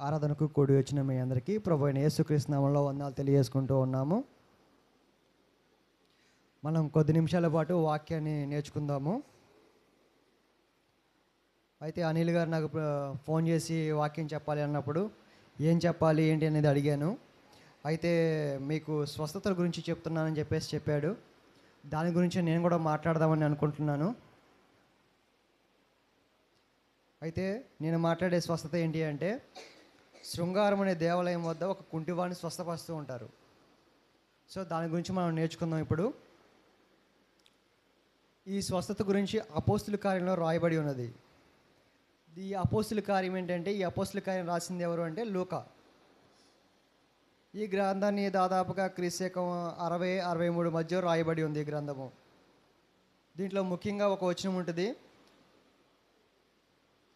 ఆరాధనకు కూడి వచ్చిన మీ అందరికీ ప్రభు అయిన యేసుక్రీస్తు నామములో వందనాలు తెలియజేసుకుంటూ ఉన్నాము. మనం కొద్ది నిమిషాల పాటు వాక్యాన్ని నేర్చుకుందాము. అయితే అనిల్ గారు నాకు ఫోన్ చేసి వాక్యం చెప్పాలి అన్నప్పుడు ఏం చెప్పాలి ఏంటి అనేది అడిగాను. అయితే మీకు స్వస్థతల గురించి చెప్తున్నానని చెప్పాడు. దాని గురించి నేను కూడా మాట్లాడదామని అనుకుంటున్నాను. అయితే నేను మాట్లాడే స్వస్థత ఏంటి అంటే, శృంగారం అనే దేవాలయం వద్ద ఒక కుంటివాడిని స్వస్థపరుస్తూ ఉంటారు. సో దాని గురించి మనం నేర్చుకుందాం. ఇప్పుడు ఈ స్వస్థత గురించి అపోస్తుల కార్యంలో రాయబడి ఉన్నది. ఈ అపోస్తుల కార్యం ఏంటంటే, ఈ అపోస్తుల కార్యం రాసింది ఎవరు అంటే లూకా. ఈ గ్రంథాన్ని దాదాపుగా క్రీస్తకం 60-63 మధ్య రాయబడి ఉంది ఈ గ్రంథము. దీంట్లో ముఖ్యంగా ఒక వచనం ఉంటుంది.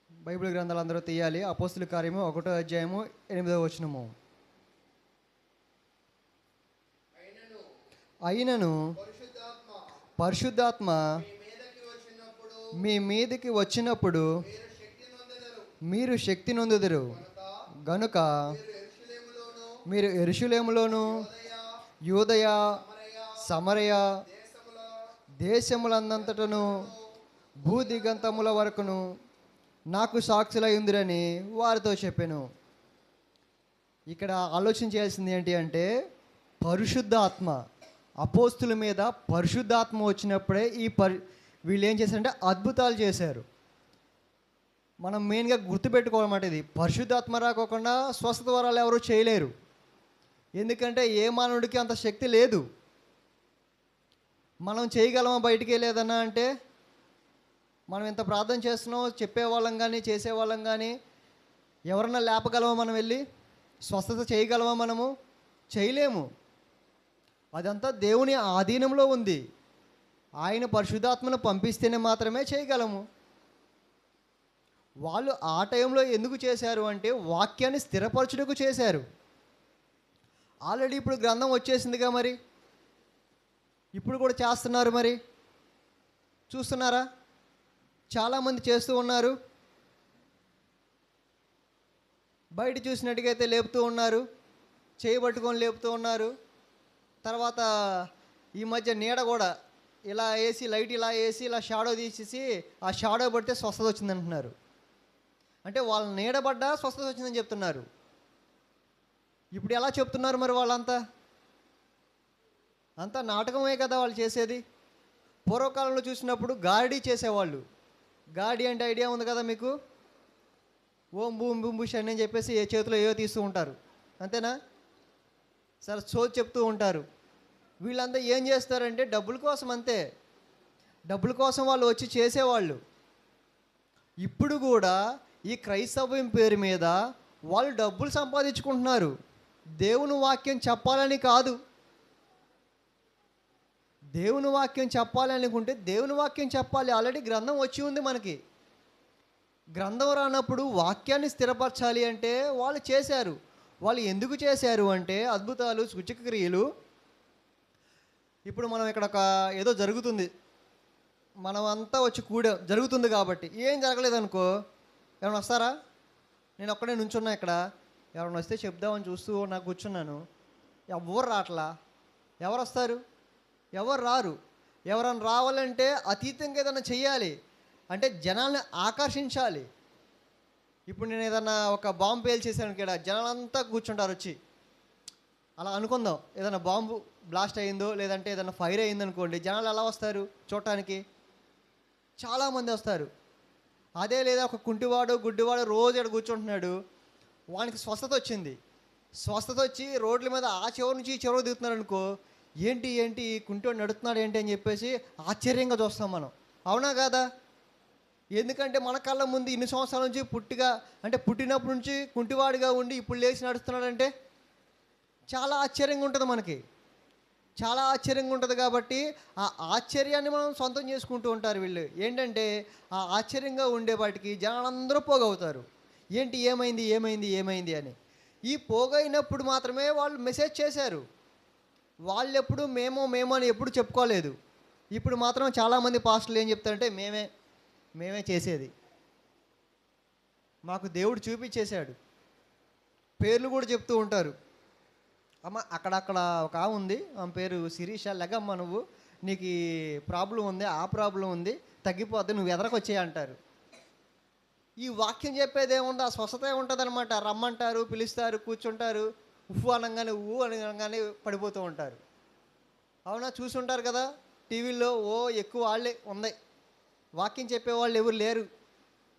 బైబిల్ గ్రంథాలు అందరూ తీయాలి. అపోస్తుల కార్యము 1వ అధ్యాయము 8వ వచనము. అయినను పరిశుద్ధాత్మ మీ మీదకి వచ్చినప్పుడు మీరు శక్తి నొందుదురు గనుక మీరు యెరూషలేములోను యూదయ సమరయ దేశములందంతటను భూదిగంతముల వరకును నాకు సాక్షులై ఉందిరని వారితో చెప్పాను. ఇక్కడ ఆలోచన చేయాల్సింది ఏంటి అంటే, పరిశుద్ధాత్మ అపోస్తుల మీద పరిశుద్ధాత్మ వచ్చినప్పుడే వీళ్ళు ఏం చేశారంటే అద్భుతాలు చేశారు. మనం మెయిన్గా గుర్తుపెట్టుకోవాలన్నమాట. ఇది పరిశుద్ధాత్మ రాకోకుండా స్వస్థత వరాలు ఎవరు చేయలేరు. ఎందుకంటే ఏ మానవుడికి అంత శక్తి లేదు. మనం చేయగలమా బయటికి వెళ్ళేదన్నా అంటే, మనం ఎంత ప్రార్థన చేస్తున్నామో చెప్పేవాళ్ళం కానీ చేసేవాళ్ళం కానీ ఎవరన్నా లేపగలమా? మనం వెళ్ళి స్వస్థత చేయగలమా? మనము చేయలేము. అదంతా దేవుని ఆధీనంలో ఉంది. ఆయన పరిశుద్ధాత్మను పంపిస్తేనే మాత్రమే చేయగలము. వాళ్ళు ఆ టైంలో ఎందుకు చేశారు అంటే, వాక్యాన్ని స్థిరపరచుటకు చేశారు. ఆల్రెడీ ఇప్పుడు గ్రంథం వచ్చేసిందిగా, మరి ఇప్పుడు కూడా చేస్తున్నారు. మరి చూస్తున్నారా? చాలామంది చేస్తూ ఉన్నారు. బయట చూసినట్టుగైతే లేపుతూ ఉన్నారు, చేయబట్టుకొని లేపుతూ ఉన్నారు. తర్వాత ఈ మధ్య నీడ కూడా ఇలా వేసి, లైట్ ఇలా వేసి, ఇలా షాడో తీసేసి ఆ షాడో పడితే స్వస్థత వచ్చిందంటున్నారు. అంటే వాళ్ళ నీడబడ్డా స్వస్థత వచ్చిందని చెప్తున్నారు. ఇప్పుడు ఎలా చెప్తున్నారు మరి? వాళ్ళంతా నాటకమే కదా వాళ్ళు చేసేది. పూర్వకాలంలో చూసినప్పుడు గారడీ చేసేవాళ్ళు. గాడి అంటే ఐడియా ఉంది కదా మీకు? ఓం బూమ్ బూమ్ బుష్ అని చెప్పేసి ఏ చేతిలో ఏవో తీస్తూ ఉంటారు, అంతేనా? సరే, సోది చెప్తూ ఉంటారు. వీళ్ళంతా ఏం చేస్తారంటే డబ్బుల కోసం, అంతే. డబ్బుల కోసం వాళ్ళు వచ్చి చేసేవాళ్ళు. ఇప్పుడు కూడా ఈ క్రైస్తవం పేరు మీద వాళ్ళు డబ్బులు సంపాదించుకుంటున్నారు. దేవుని వాక్యం చెప్పాలని కాదు. దేవుని వాక్యం చెప్పాలనుకుంటే దేవుని వాక్యం చెప్పాలి. ఆల్రెడీ గ్రంథం వచ్చి ఉంది మనకి. గ్రంథం రానప్పుడు వాక్యాన్ని స్థిరపరచాలి అంటే వాళ్ళు చేశారు. వాళ్ళు ఎందుకు చేశారు అంటే, అద్భుతాలు, సూచక క్రియలు. ఇప్పుడు మనం ఇక్కడ ఏదో జరుగుతుంది, మనం అంతా వచ్చి జరుగుతుంది కాబట్టి. ఏం జరగలేదనుకో, ఎవరైనా వస్తారా? నేను ఒక్కడే నుంచున్నా ఇక్కడ. ఎవరైనా వస్తే చెప్దామని చూస్తూ నాకు కూర్చున్నాను. ఎవరు రావట్లా. ఎవరు వస్తారు? ఎవరు రారు. ఎవరైనా రావాలంటే అతీతంగా ఏదైనా చెయ్యాలి. అంటే జనాల్ని ఆకర్షించాలి. ఇప్పుడు నేను ఏదన్నా ఒక బాంబు పేల్చేసాను ఇక్కడ, జనాలంతా కూర్చుంటారు వచ్చి. అలా అనుకుందాం, ఏదైనా బాంబు బ్లాస్ట్ అయిందో లేదంటే ఏదైనా ఫైర్ అయింది అనుకోండి, జనాలు ఎలా వస్తారు చూడటానికి? చాలామంది వస్తారు. అదే లేదా ఒక కుంటివాడు గుడ్డివాడు రోజు ఇక్కడ కూర్చుంటున్నాడు, వానికి స్వస్థత వచ్చింది. స్వస్థత వచ్చి రోడ్ల మీద ఆ చివరి నుంచి ఈ చివరి దిగుతున్నాడు అనుకో, ఏంటి కుంటివాడు నడుస్తున్నాడు ఏంటి అని చెప్పేసి ఆశ్చర్యంగా చూస్తాం మనం. అవునా కాదా? ఎందుకంటే మన కళ్ళ ముందు ఇన్ని సంవత్సరాల నుంచి పుట్టినప్పటి నుంచి కుంటివాడిగా ఉండి ఇప్పుడు లేచి నడుస్తున్నాడంటే చాలా ఆశ్చర్యంగా ఉంటుంది మనకి. చాలా ఆశ్చర్యంగా ఉంటుంది. కాబట్టి ఆ ఆశ్చర్యాన్ని మనం సొంతం చేసుకుంటూ ఉంటారు వీళ్ళు. ఏంటంటే ఆ ఆశ్చర్యంగా ఉండేవాటికి జనాలందరూ పోగవుతారు. ఏంటి, ఏమైంది అని. ఈ పోగైనప్పుడు మాత్రమే వాళ్ళు మెసేజ్ చేశారు. వాళ్ళు ఎప్పుడు మేము అని ఎప్పుడు చెప్పుకోలేదు. ఇప్పుడు మాత్రం చాలామంది పాస్టర్లు ఏం చెప్తారంటే, మేమే చేసేది, మాకు దేవుడు చూపించేశాడు. పేర్లు కూడా చెప్తూ ఉంటారు. అమ్మ అక్కడక్కడ ఒక ఆమె ఉంది, ఆమె పేరు శిరీష, లెగమ్మ నువ్వు, నీకు ఈ ప్రాబ్లం ఉంది, ఆ ప్రాబ్లం ఉంది, తగ్గిపోద్ది, నువ్వు ఎదరకొచ్చేయి అంటారు. ఈ వాక్యం చెప్పేది ఏముంది, ఆ స్వస్థత ఉంటుంది అనమాట. రమ్మంటారు, పిలుస్తారు, కూర్చుంటారు, ఉఫ్ఫు అనగానే అనగానే పడిపోతూ ఉంటారు. అవునా, చూసుంటారు కదా టీవీల్లో. ఎక్కువ వాళ్ళే ఉంది, వాక్యం చెప్పేవాళ్ళు ఎవరు లేరు,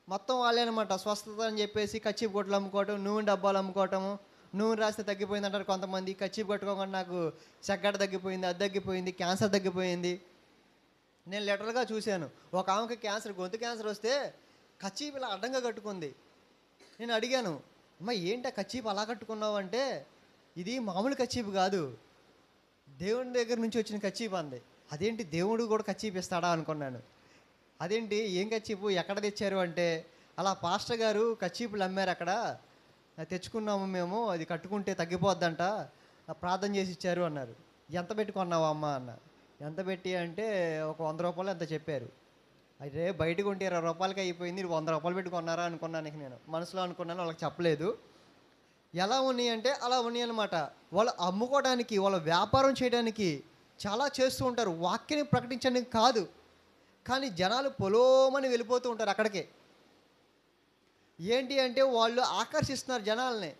మొత్తం వాళ్ళే అనమాట. స్వస్థత అని చెప్పేసి కచ్చిపు కొట్లు అమ్ముకోవటం, నూనె డబ్బాలు అమ్ముకోవటము, నూనె రాస్తే తగ్గిపోయింది అంటారు కొంతమంది. కచ్చిపు కట్టుకోకుండా నాకు చెగ్గడ తగ్గిపోయింది, అది తగ్గిపోయింది, క్యాన్సర్ తగ్గిపోయింది. నేను లిటరల్గా చూశాను. ఒక ఆమెకి క్యాన్సర్, గొంతు క్యాన్సర్ వస్తే కచ్చీపు ఇలా అడ్డంగా కట్టుకుంది. నేను అడిగాను, అమ్మ ఏంటి ఆ కచ్చీపు అలా కట్టుకున్నావు అంటే, ఇది మామూలు కచ్చీపు కాదు, దేవుని దగ్గర నుంచి వచ్చిన కచ్చీపు అంది. అదేంటి దేవుడు కూడా కచ్చీపు ఇస్తాడా అనుకున్నాను. అదేంటి ఏం కచ్చీపు ఎక్కడ తెచ్చారు అంటే, అలా పాస్టర్ గారు కచ్చీపులు అమ్మారు అక్కడ, తెచ్చుకున్నాము మేము, అది కట్టుకుంటే తగ్గిపోద్దంట, ప్రార్థన చేసి ఇచ్చారు అన్నారు. ఎంత పెట్టి కొన్నావా అమ్మ అన్న. ఎంత పెట్టి అంటే ఒక 100 రూపాయలు ఎంత చెప్పారు. అయితే బయటకు ఉంటే 20 రూపాయలకి అయిపోయింది, 100 రూపాయలు పెట్టి కొన్నారా అనుకున్నాను. నేను మనసులో అనుకున్నాను, వాళ్ళకి చెప్పలేదు. ఎలా ఉన్నాయి అంటే అలా ఉన్నాయి అనమాట. వాళ్ళు అమ్ముకోవడానికి, వాళ్ళ వ్యాపారం చేయడానికి చాలా చేస్తూ ఉంటారు, వాక్యాన్ని ప్రకటించడానికి కాదు. కానీ జనాలు పొలోమని వెళ్ళిపోతూ ఉంటారు అక్కడికే. ఏంటి అంటే వాళ్ళు ఆకర్షిస్తున్నారు జనాల్ని.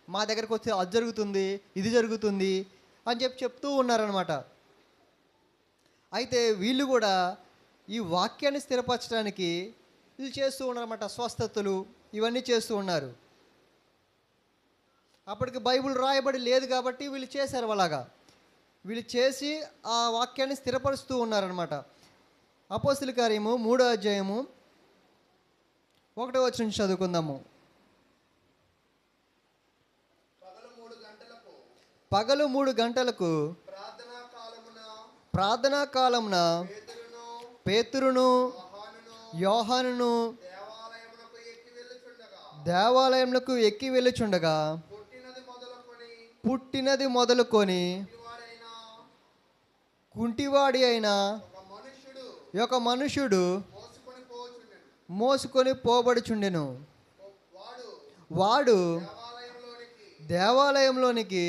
మా దగ్గరకు వస్తే అది జరుగుతుంది, ఇది జరుగుతుంది అని చెప్తూ ఉన్నారనమాట. అయితే వీళ్ళు కూడా ఈ వాక్యాన్ని స్థిరపరచడానికి వీళ్ళు చేస్తూ ఉన్నారన్నమాట. స్వస్థతలు ఇవన్నీ చేస్తూ ఉన్నారు. అప్పటికి బైబిల్ రాయబడి లేదు కాబట్టి వీళ్ళు చేశారు అలాగా. వీళ్ళు చేసి ఆ వాక్యాన్ని స్థిరపరుస్తూ ఉన్నారనమాట. అపోస్తలుల కార్యము 3వ అధ్యాయము 1వ వచనం చదువుకుందాము. పగలు 3 గంటలకు ప్రార్థనా కాలమున పేతురును యోహానును దేవాలయమునకు ఎక్కి వెళ్ళుచుండగా పుట్టినది మొదలుకొని కుంటివాడి అయిన ఒక మనుషుడు మోసుకొని పోబడుచుండెను. వాడు దేవాలయంలోనికి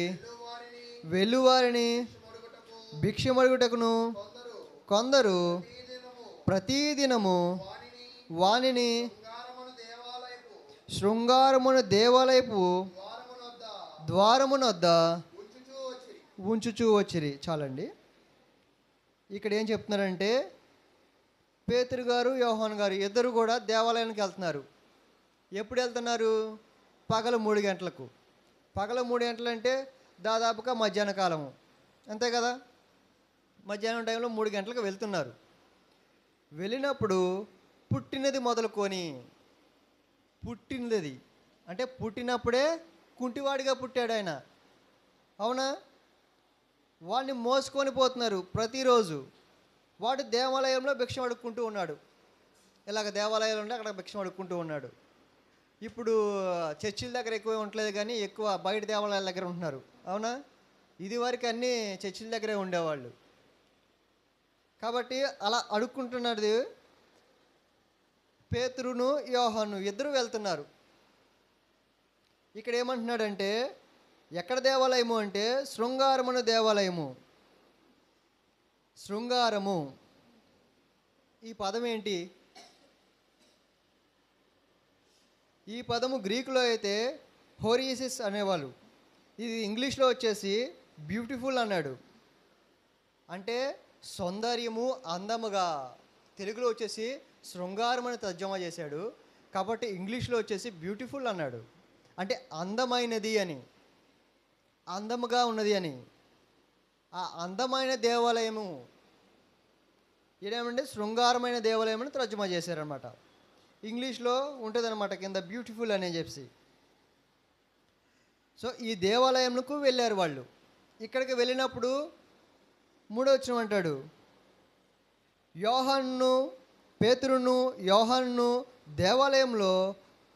వెలువారిని భిక్షమడుగుటకును కొందరు ప్రతిదినము వానిని శృంగారమున దేవాలయపు ద్వారమునొద్ద ఉంచుచూ వచ్చిరి. చాలండి. ఇక్కడ ఏం చెప్తున్నారంటే, పేతురు గారు యోహాను గారు ఇద్దరు కూడా దేవాలయానికి వెళ్తున్నారు. ఎప్పుడు వెళ్తున్నారు? పగలు 3 గంటలకు. పగలు 3 గంటలు అంటే దాదాపుగా మధ్యాహ్న కాలము, అంతే కదా. మధ్యాహ్నం టైంలో 3 గంటలకు వెళ్తున్నారు. వెళ్ళినప్పుడు పుట్టినది మొదలుకొని, పుట్టినది అంటే పుట్టినప్పుడే కుంటివాడిగా పుట్టాడు ఆయన, అవునా. వాడిని మోసుకొని పోతున్నారు ప్రతిరోజు. వాడు దేవాలయంలో భిక్షం అడుక్కుంటూ ఉన్నాడు. ఇలాగ దేవాలయాలు ఉంటే అక్కడ భిక్షం అడుక్కుంటూ ఉన్నాడు. ఇప్పుడు చర్చిల దగ్గర ఎక్కువ ఉండలేదు కానీ ఎక్కువ బయట దేవాలయాల దగ్గర ఉంటున్నారు, అవునా. ఇది వరకు అన్నీ చర్చిల దగ్గరే ఉండేవాళ్ళు. కాబట్టి అలా అడుక్కుంటున్నది. పేతురును యోహాను ఇద్దరు వెళ్తున్నారు. ఇక్కడ ఏమంటున్నాడంటే, ఎక్కడ దేవాలయము అంటే శృంగారమున దేవాలయము. శృంగారము ఈ పదం ఏంటి? ఈ పదము గ్రీకులో అయితే హోరిసిస్ అనేవాళ్ళు. ఇది ఇంగ్లీష్లో వచ్చేసి బ్యూటిఫుల్ అన్నాడు, అంటే సౌందర్యము, అందముగా. తెలుగులో వచ్చేసి శృంగారం అని తర్జమా చేశాడు, కాబట్టి ఇంగ్లీష్లో వచ్చేసి బ్యూటిఫుల్ అన్నాడు, అంటే అందమైనది అని, అందముగా ఉన్నది అని. ఆ అందమైన దేవాలయము ఇదేమంటే శృంగారమైన దేవాలయం అని తర్జమా చేశారనమాట. ఇంగ్లీష్లో ఉంటుందన్నమాట కింద బ్యూటిఫుల్ అనే చెప్పి. సో ఈ దేవాలయంకు వెళ్ళారు వాళ్ళు. ఇక్కడికి వెళ్ళినప్పుడు 3వ వచనం అంటాడు, పేతురును యోహానును దేవాలయంలో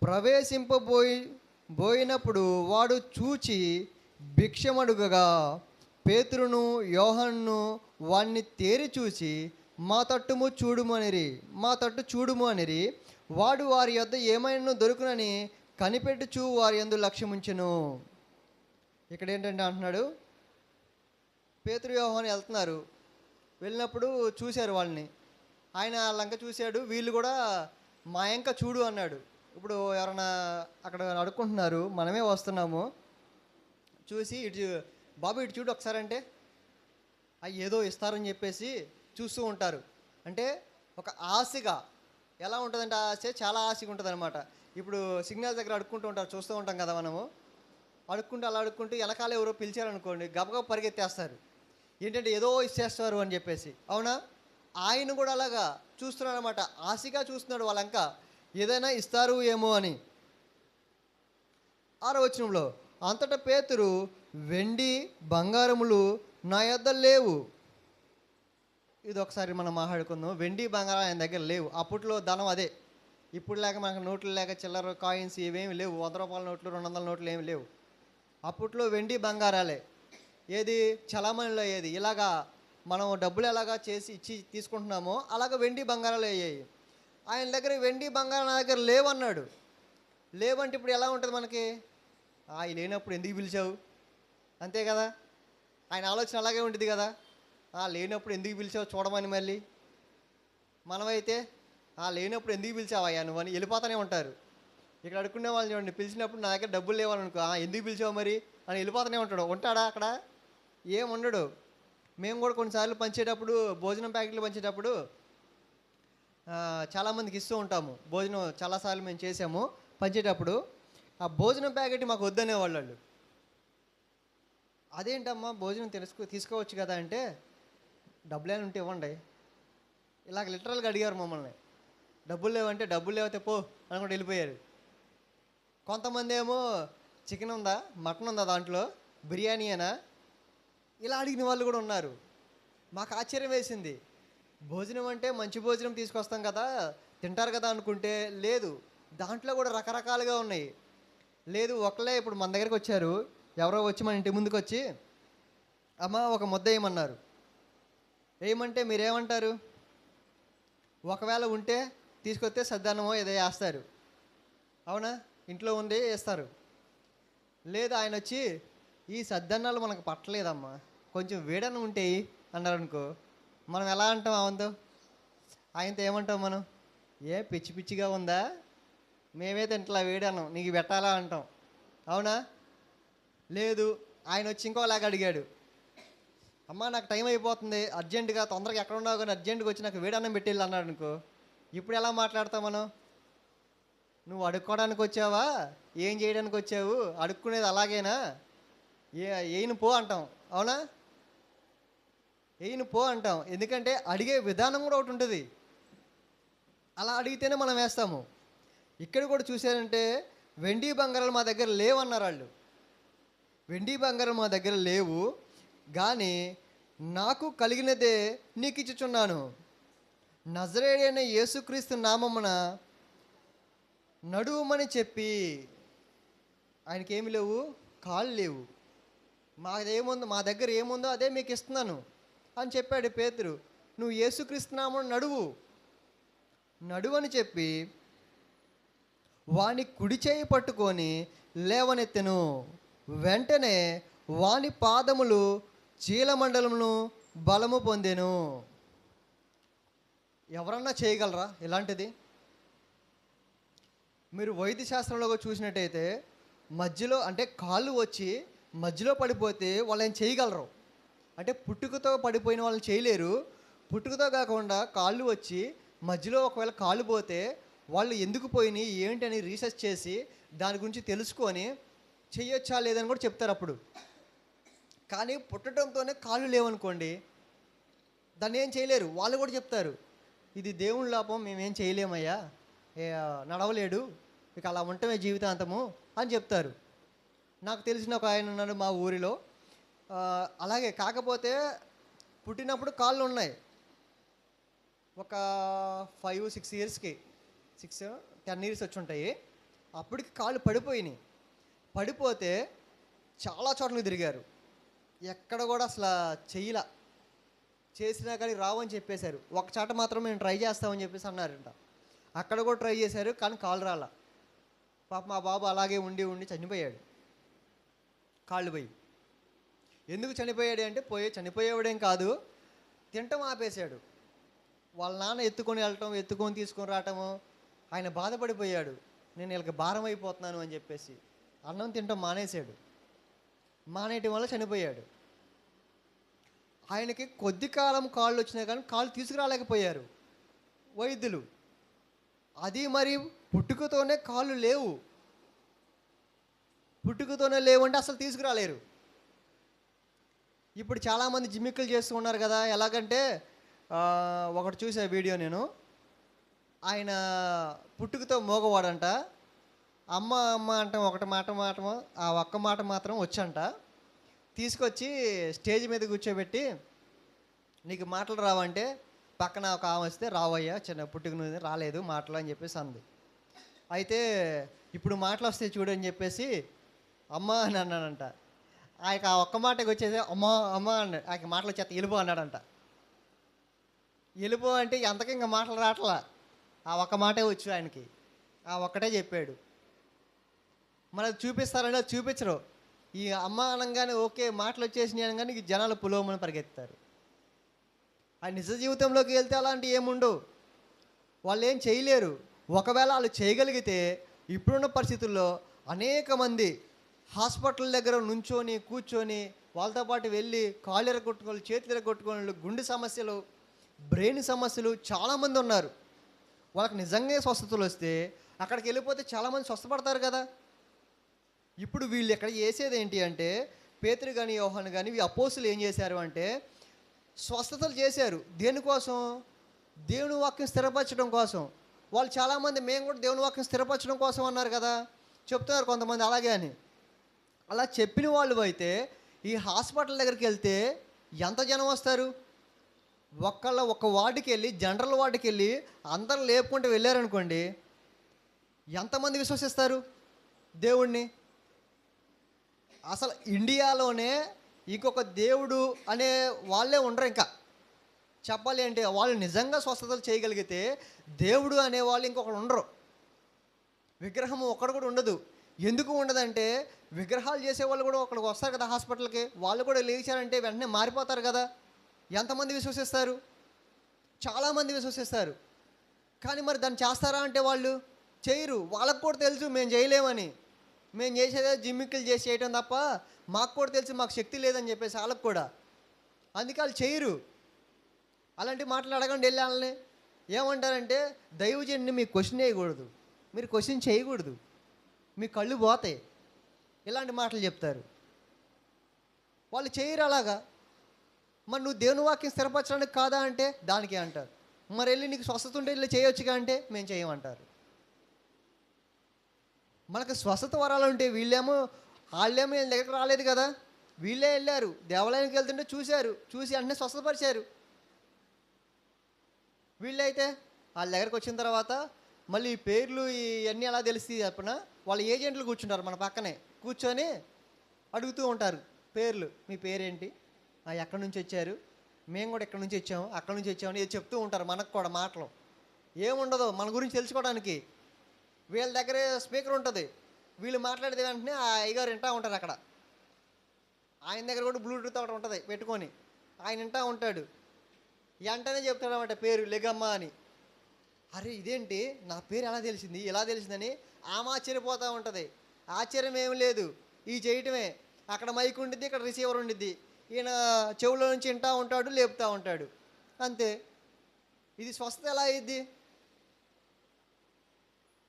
ప్రవేశింపబోయినప్పుడు వాడు చూచి భిక్షమడుగగా పేతురును యోహానును వాణ్ణి తేరి చూసి మా తట్టు చూడుము అనిరి. వాడు వారి యొద్ద ఏమైనా దొరుకునని కనిపెట్టుచు వారి యందు లక్ష్యముంచెను. ఇక్కడ ఏంటంటే అంటున్నాడు, పేతురు యోహాను వెళ్తున్నారు. వెళ్ళినప్పుడు చూశారు వాళ్ళని. ఆయన లంక చూశాడు, వీళ్ళు కూడా మా ఇంక చూడు అన్నాడు. ఇప్పుడు ఎవరైనా అక్కడ అడుక్కుంటున్నారు, మనమే వస్తున్నాము, చూసి ఇటు బాబు ఇటు చూడు ఒకసారి అంటే అవి ఏదో ఇస్తారని చెప్పేసి చూస్తూ ఉంటారు. అంటే ఒక ఆశగా, ఎలా ఉంటుందంటే ఆశ చాలా ఆశగా ఉంటుంది అనమాట. ఇప్పుడు సిగ్నల్ దగ్గర అడుక్కుంటూ ఉంటారు, చూస్తూ ఉంటాం కదా మనము. అడుక్కుంటూ అలా అడుక్కుంటూ వెనకాల ఎవరో పిలిచారనుకోండి, గబగబ పరిగెత్తేస్తారు. ఏంటంటే ఏదో ఇచ్చేస్తారు అని చెప్పేసి. అవునా? ఆయన కూడా అలాగా చూస్తున్నాడు అనమాట, ఆశగా చూస్తున్నాడు వాళ్ళంక ఏదైనా ఇస్తారు ఏమో అని. 6వ వచనంలో, అంతటా పేతురు, వెండి బంగారములు నా యొద్ద లేవు. ఇది ఒకసారి మనం మాట్లాడుకుందాం. వెండి బంగారం ఆయన దగ్గర లేవు. అప్పట్లో ధనం అదే. ఇప్పుడు లేక మనకు నోట్లు లేక చిల్లర కాయిన్స్ ఇవేమి లేవు. 100 రూపాయల నోట్లు, 200 నోట్లు ఏమి లేవు. అప్పట్లో వెండి బంగారాలే. ఏది చలామణిలో ఏది ఇలాగా మనం డబ్బులు ఎలాగా చేసి ఇచ్చి తీసుకుంటున్నామో అలాగ వెండి బంగారాలు అయ్యాయి. ఆయన దగ్గర వెండి బంగారం నా దగ్గర లేవన్నాడు. లేవంటే ఇప్పుడు ఎలా ఉంటుంది మనకి? అవి లేనప్పుడు ఎందుకు పిలిచావు, అంతే కదా. ఆయన ఆలోచన అలాగే ఉంటుంది కదా. లేనప్పుడు ఎందుకు పిలిచావు చూడమని. మళ్ళీ మనమైతే లేనప్పుడు ఎందుకు పిలిచావయ్యా నువ్వు అని వెళ్ళిపోతూనే ఉంటారు. ఇక్కడ అడుక్కునే వాళ్ళని చూడండి, పిలిచినప్పుడు నా దగ్గర డబ్బులు లేవని అనుకో, ఎందుకు పిలిచావు మరి అని వెళ్ళిపోతూనే ఉంటాడు. ఉంటాడా అక్కడ? ఏం ఉండడు. మేము కూడా కొన్నిసార్లు పంచేటప్పుడు, భోజనం ప్యాకెట్లు పంచేటప్పుడు చాలామందికి ఇస్తూ ఉంటాము. భోజనం చాలాసార్లు మేము చేసాము. పంచేటప్పుడు ఆ భోజనం ప్యాకెట్ మాకు వద్దనేవాళ్ళు. అదేంటమ్మా భోజనం తీసుకోవచ్చు కదా అంటే, డబ్బులు ఏమైనా ఉంటే ఇవ్వండి. ఇలాగ లిటరల్గా అడిగారు మమ్మల్ని. డబ్బులు లేవంటే, డబ్బులు లేకపోతే పో అనుకుంటూ వెళ్ళిపోయారు. కొంతమంది ఏమో చికెన్ ఉందా, మటన్ ఉందా, దాంట్లో బిర్యానీ అయినా, ఇలా అడిగిన వాళ్ళు కూడా ఉన్నారు. మాకు ఆశ్చర్యం వేసింది. భోజనం అంటే మంచి భోజనం తీసుకొస్తాం కదా, తింటారు కదా అనుకుంటే లేదు, దాంట్లో కూడా రకరకాలుగా ఉన్నాయి. లేదు ఒకళ్ళే ఇప్పుడు మన దగ్గరికి వచ్చారు, ఎవరో వచ్చి మన ఇంటి ముందుకు వచ్చి, అమ్మ ఒక ముద్ద వేయమన్నారు. వేయమంటే మీరేమంటారు? ఒకవేళ ఉంటే తీసుకొస్తే సద్దన్నమో ఏదో వేస్తారు. అవునా? ఇంట్లో ఉండి వేస్తారు. లేదు ఆయన వచ్చి, ఈ సద్దన్నాలు మనకు పట్టలేదమ్మా, కొంచెం వేడన్న ఉంటే అన్నారనుకో, మనం ఎలా అంటాం అవంతో? ఆయనతో ఏమంటాం మనం? ఏ పిచ్చి పిచ్చిగా ఉందా, మేమే తింటలా వేడన్నాం, నీకు పెట్టాలా అంటాం. అవునా? లేదు ఆయన వచ్చి ఇంకోలాగా అడిగాడు, అమ్మ నాకు టైం అయిపోతుంది అర్జెంటుగా, తొందరగా ఎక్కడ ఉన్నావు కానీ అర్జెంటుగా వచ్చి నాకు వేడన్నం పెట్టేళ్ళు అన్నాడు అనుకో, ఇప్పుడు ఎలా మాట్లాడతాం మనం? నువ్వు అడుక్కోవడానికి వచ్చావా, ఏం చేయడానికి వచ్చావు, అడుక్కునేది అలాగేనా, ఏయిన పో అంటాం. అవునా? ఏయిన పో అంటాం. ఎందుకంటే అడిగే విధానం కూడా ఒకటి ఉంటుంది. అలా అడిగితేనే మనం వేస్తాము. ఇక్కడ కూడా చూసారంటే వెండి బంగారాలు మా దగ్గర లేవన్నారు వాళ్ళు. వెండి బంగారం మా దగ్గర లేవు, కానీ నాకు కలిగినదే నీకు ఇచ్చుచున్నాను. నజరేయుడైన యేసుక్రీస్తు నామమున నడువమని చెప్పి. ఆయనకి ఏమి లేవు, కాళ్ళు లేవు. మాదేముందో, మా దగ్గర ఏముందో అదే మీకు ఇస్తున్నాను అని చెప్పాడు పేతురు. నువ్వు యేసుక్రీస్తు నామమున నడువని చెప్పి వాని కుడి చేయి పట్టుకొని లేవనెత్తెను. వెంటనే వాని పాదములు చీలమండలమును బలము పొందెను. ఎవరన్నా చేయగలరా ఇలాంటిది? మీరు వైద్య శాస్త్రంలో చూసినట్టయితే మధ్యలో అంటే కాళ్ళు వచ్చి మధ్యలో పడిపోతే వాళ్ళు ఏం చేయగలరు. అంటే పుట్టుకతో పడిపోయిన వాళ్ళని చేయలేరు. పుట్టుకతో కాకుండా కాళ్ళు వచ్చి మధ్యలో ఒకవేళ కాళ్ళు పోతే వాళ్ళు ఎందుకు పోయినాయి ఏంటని రీసెర్చ్ చేసి దాని గురించి తెలుసుకొని చెయ్యొచ్చా లేదని కూడా చెప్తారు అప్పుడు. కానీ పుట్టడంతోనే కాళ్ళు లేవనుకోండి, దాన్ని ఏం చేయలేరు. వాళ్ళు కూడా చెప్తారు, ఇది దేవుని లోపం, మేమేం చేయలేమయ్యా, నడవలేడు, ఇక అలా ఉండటమే జీవితాంతము అని చెప్తారు. నాకు తెలిసిన ఒక ఆయన ఉన్నాడు మా ఊరిలో, అలాగే. కాకపోతే పుట్టినప్పుడు కాళ్ళు ఉన్నాయి. ఒక 5-6 ఇయర్స్కి 6-10 ఇయర్స్ వచ్చి ఉంటాయి. అప్పటికి కాళ్ళు పడిపోయినాయి. పడిపోతే చాలా చోట్లకి తిరిగారు, ఎక్కడ కూడా అసలు చెయ్యలా. చేసినా కానీ రావని చెప్పేశారు. ఒక చాట మాత్రం మేము ట్రై చేస్తామని చెప్పేసి అన్నారంట. అక్కడ కూడా ట్రై చేశారు, కానీ కాళ్ళు రాలా. పాప మా బాబు అలాగే ఉండి చనిపోయాడు, కాళ్ళు పోయి. ఎందుకు చనిపోయాడు అంటే చనిపోయేవాడేం కాదు, తింటం ఆపేశాడు. వాళ్ళ నాన్న ఎత్తుకొని వెళ్ళటం, ఎత్తుకొని తీసుకొని రావటము, ఆయన బాధపడిపోయాడు. నేను వీళ్ళకి భారం అయిపోతున్నాను అని చెప్పేసి అన్నం తింటం మానేశాడు. మానేయటం వల్ల చనిపోయాడు. ఆయనకి కొద్ది కాలం కాళ్ళు వచ్చినా కానీ కాళ్ళు తీసుకురాలేకపోయారు వైద్యులు. అది మరి పుట్టుకతోనే కాళ్ళు లేవు. పుట్టుకతోనే లేవు అంటే అసలు తీసుకురాలేరు. ఇప్పుడు చాలామంది జిమ్మిక్కులు చేస్తూ ఉన్నారు కదా. ఎలాగంటే ఒకటి చూసే వీడియో నేను, ఆయన పుట్టుకతో మోగవాడంట. అమ్మ అమ్మ అంటే ఒకటి మాట ఆ ఒక్క మాట మాత్రం వచ్చంట. తీసుకొచ్చి స్టేజ్ మీద కూర్చోబెట్టి, నీకు మాటలు రావంటే పక్కన ఒక ఆమె వస్తే, రావయ్యా చిన్న పుట్టుక నుండి రాలేదు మాటలు అని చెప్పేసి అంది. అయితే ఇప్పుడు మాటలు వస్తాయి చూడు అని చెప్పేసి అమ్మ అని అన్నాడంట. ఆయనకు ఆ ఒక్క మాటకి వచ్చేసి అమ్మ అమ్మ అన్నాడు. ఆయనకి మాటలు వచ్చేత ఎలుపు అన్నాడంట. ఎలుపు అంటే ఎంతకి ఇంకా మాటలు రావట్లా, ఆ ఒక్క మాటే వచ్చు ఆయనకి, ఆ ఒక్కటే చెప్పాడు. మనకు చూపిస్తారంటే అది చూపించరు. ఈ అమ్మ అనగానే ఓకే మాటలు వచ్చేసినాయి అనగానే ఈ జనాలు పులోమని పరిగెత్తారు. ఆ నిజ జీవితంలోకి వెళ్తే అలాంటివి ఏముండవు, వాళ్ళు ఏం చేయలేరు. ఒకవేళ వాళ్ళు చేయగలిగితే ఇప్పుడున్న పరిస్థితుల్లో అనేక మంది హాస్పిటల్ దగ్గర నుంచొని కూర్చొని వాళ్ళతో పాటు వెళ్ళి కాళ్ళు ఎరగొట్టుకోవాలి, చేతులు ఎరగొట్టుకోవాలి, గుండె సమస్యలు, బ్రెయిన్ సమస్యలు చాలామంది ఉన్నారు. వాళ్ళకి నిజంగా స్వస్థతలు వస్తే అక్కడికి వెళ్ళిపోతే చాలామంది స్వస్థపడతారు కదా. ఇప్పుడు వీళ్ళు ఎక్కడ చేసేది ఏంటి అంటే, పేతురు కానీ యోహాను కానీ ఈ అపోస్తులు ఏం చేశారు అంటే స్వస్థతలు చేశారు. దేనికోసం? దేవుని వాక్యం స్థిరపరచడం కోసం. వాళ్ళు చాలామంది మేము కూడా దేవుని వాక్యం స్థిరపరచడం కోసం అన్నారు కదా, చెప్తున్నారు కొంతమంది అలాగే అని. అలా చెప్పిన వాళ్ళు అయితే ఈ హాస్పిటల్ దగ్గరికి వెళ్తే ఎంత జనం వస్తారు? ఒక వార్డుకి వెళ్ళి, జనరల్ వార్డుకి వెళ్ళి అందరూ లేపుకుంటూ వెళ్ళారనుకోండి, ఎంతమంది విశ్వసిస్తారు దేవుణ్ణి? అసలు ఇండియాలోనే ఇంకొక దేవుడు అనే వాళ్ళే ఉండరు. ఇంకా చెప్పాలి అంటే వాళ్ళు నిజంగా స్వస్థతలు చేయగలిగితే దేవుడు అనేవాళ్ళు ఇంకొకరు ఉండరు. విగ్రహం ఒక్కడు కూడా ఉండదు. ఎందుకు ఉండదంటే విగ్రహాలు చేసేవాళ్ళు కూడా ఒకడికి వస్తారు కదా హాస్పిటల్కి, వాళ్ళు కూడా లేచారంటే వెంటనే మారిపోతారు కదా. ఎంతమంది విశ్వసిస్తారు? చాలామంది విశ్వసిస్తారు. కానీ మరి దాన్ని చేస్తారా అంటే వాళ్ళు చేయరు. వాళ్ళకు కూడా తెలుసు మేము చేయలేమని. మేము చేసేదే జిమ్మిక్కులు చేసి చేయటం తప్ప మాకు కూడా తెలుసు మాకు శక్తి లేదని చెప్పేసి వాళ్ళకు కూడా. అందుకే వాళ్ళు చేయరు. అలాంటి మాటలు అడగండి వెళ్ళి వాళ్ళని. ఏమంటారంటే దైవజనుడిని మీకు క్వశ్చన్ వేయకూడదు, మీరు క్వశ్చన్ చేయకూడదు, మీ కళ్ళు పోతాయి, ఇలాంటి మాటలు చెప్తారు. వాళ్ళు చేయరు అలాగా. మరి నువ్వు దేవుని వాక్యం స్థిరపరచడానికి కాదా అంటే దానికే అంటారు. మరి వెళ్ళి నీకు స్వస్థత ఉంటే వెళ్ళి చేయొచ్చుగా అంటే మేము చేయమంటారు. మనకు స్వస్థత వరాలు ఉంటే వాళ్ళేమో వీళ్ళ దగ్గరకు రాలేదు కదా, వీళ్ళే వెళ్ళారు దేవాలయానికి వెళ్తుంటే చూసి అన్నీ స్వస్థపరిచారు. వీళ్ళైతే వాళ్ళ దగ్గరకు వచ్చిన తర్వాత మళ్ళీ ఈ పేర్లు ఇవన్నీ ఎలా తెలిసి చెప్పిన వాళ్ళ ఏజెంట్లు కూర్చుంటారు మన పక్కనే కూర్చొని అడుగుతూ ఉంటారు పేర్లు. మీ పేరేంటి, ఎక్కడి నుంచి వచ్చారు, మేము కూడా ఎక్కడి నుంచి వచ్చాము, అక్కడి నుంచి వచ్చామని ఇది చెప్తూ ఉంటారు. మనకు కూడా మాటలు ఏముండదు మన గురించి తెలుసుకోవడానికి. వీళ్ళ దగ్గరే స్పీకర్ ఉంటుంది, వీళ్ళు మాట్లాడితే వెంటనే ఆ అయ్యగారు వింటూ ఉంటారు. అక్కడ ఆయన దగ్గర కూడా బ్లూటూత్ ఒకటి ఉంటుంది పెట్టుకొని ఆయన వింటూ ఉంటాడు. వెంటనే చెప్తాడు అన్నమాట పేరు లెగమ్మ అని. అరే ఇదేంటి నా పేరు ఎలా తెలిసింది, ఎలా తెలిసిందని ఆమె ఆశ్చర్యపోతూ ఉంటుంది. ఆశ్చర్యం ఏమి లేదు, ఈ చేయటమే. అక్కడ మైక్ ఉండిద్ది, ఇక్కడ రిసీవర్ ఉండిద్ది, ఈయన చెవులో నుంచి వింటూ ఉంటాడు, లేపుతూ ఉంటాడు, అంతే. ఇది స్వస్థత ఎలా అయ్యిద్ది?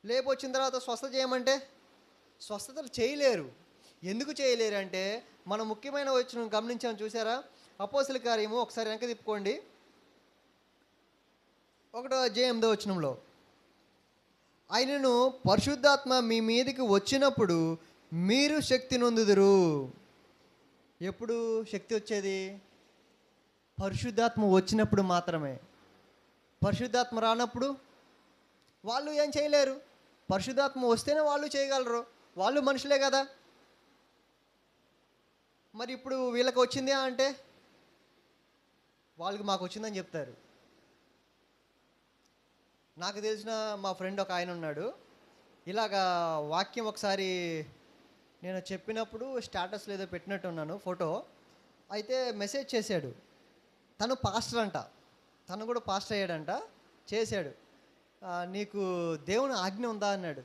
లేపు వచ్చిన తర్వాత స్వస్థత చేయమంటే స్వస్థతలు చేయలేరు. ఎందుకు చేయలేరు అంటే మనం ముఖ్యమైన వచనం గమనించాము చూసారా? అపోస్తలుల కార్యము ఒకసారి వెనక తిప్పుకోండి, 1వ అధ్యాయం 8వ వచనంలో, ఆయనను పరిశుద్ధాత్మ మీ మీదకి వచ్చినప్పుడు మీరు శక్తి నొందుదురు. ఎప్పుడు శక్తి వచ్చేది? పరిశుద్ధాత్మ వచ్చినప్పుడు మాత్రమే. పరిశుద్ధాత్మ రానప్పుడు వాళ్ళు ఏం చేయలేరు. పరిశుద్ధాత్మ వస్తేనే వాళ్ళు చేయగలరు, వాళ్ళు మనుషులే కదా. మరి ఇప్పుడు వీళ్ళకి వచ్చింది అంటే వాళ్ళకి మాకు వచ్చిందని చెప్తారు. నాకు తెలిసిన మా ఫ్రెండ్ ఒక ఆయన ఉన్నాడు, ఇలాగా వాక్యం ఒకసారి నేను చెప్పినప్పుడు స్టేటస్లో ఏదో పెట్టినట్టు ఉన్నాను ఫోటో. అయితే మెసేజ్ చేశాడు. తను పాస్టర్ అంట. తను కూడా పాస్టర్ అయ్యాడంట. చేశాడు. నీకు దేవుని ఆజ్ఞ ఉందా అన్నాడు.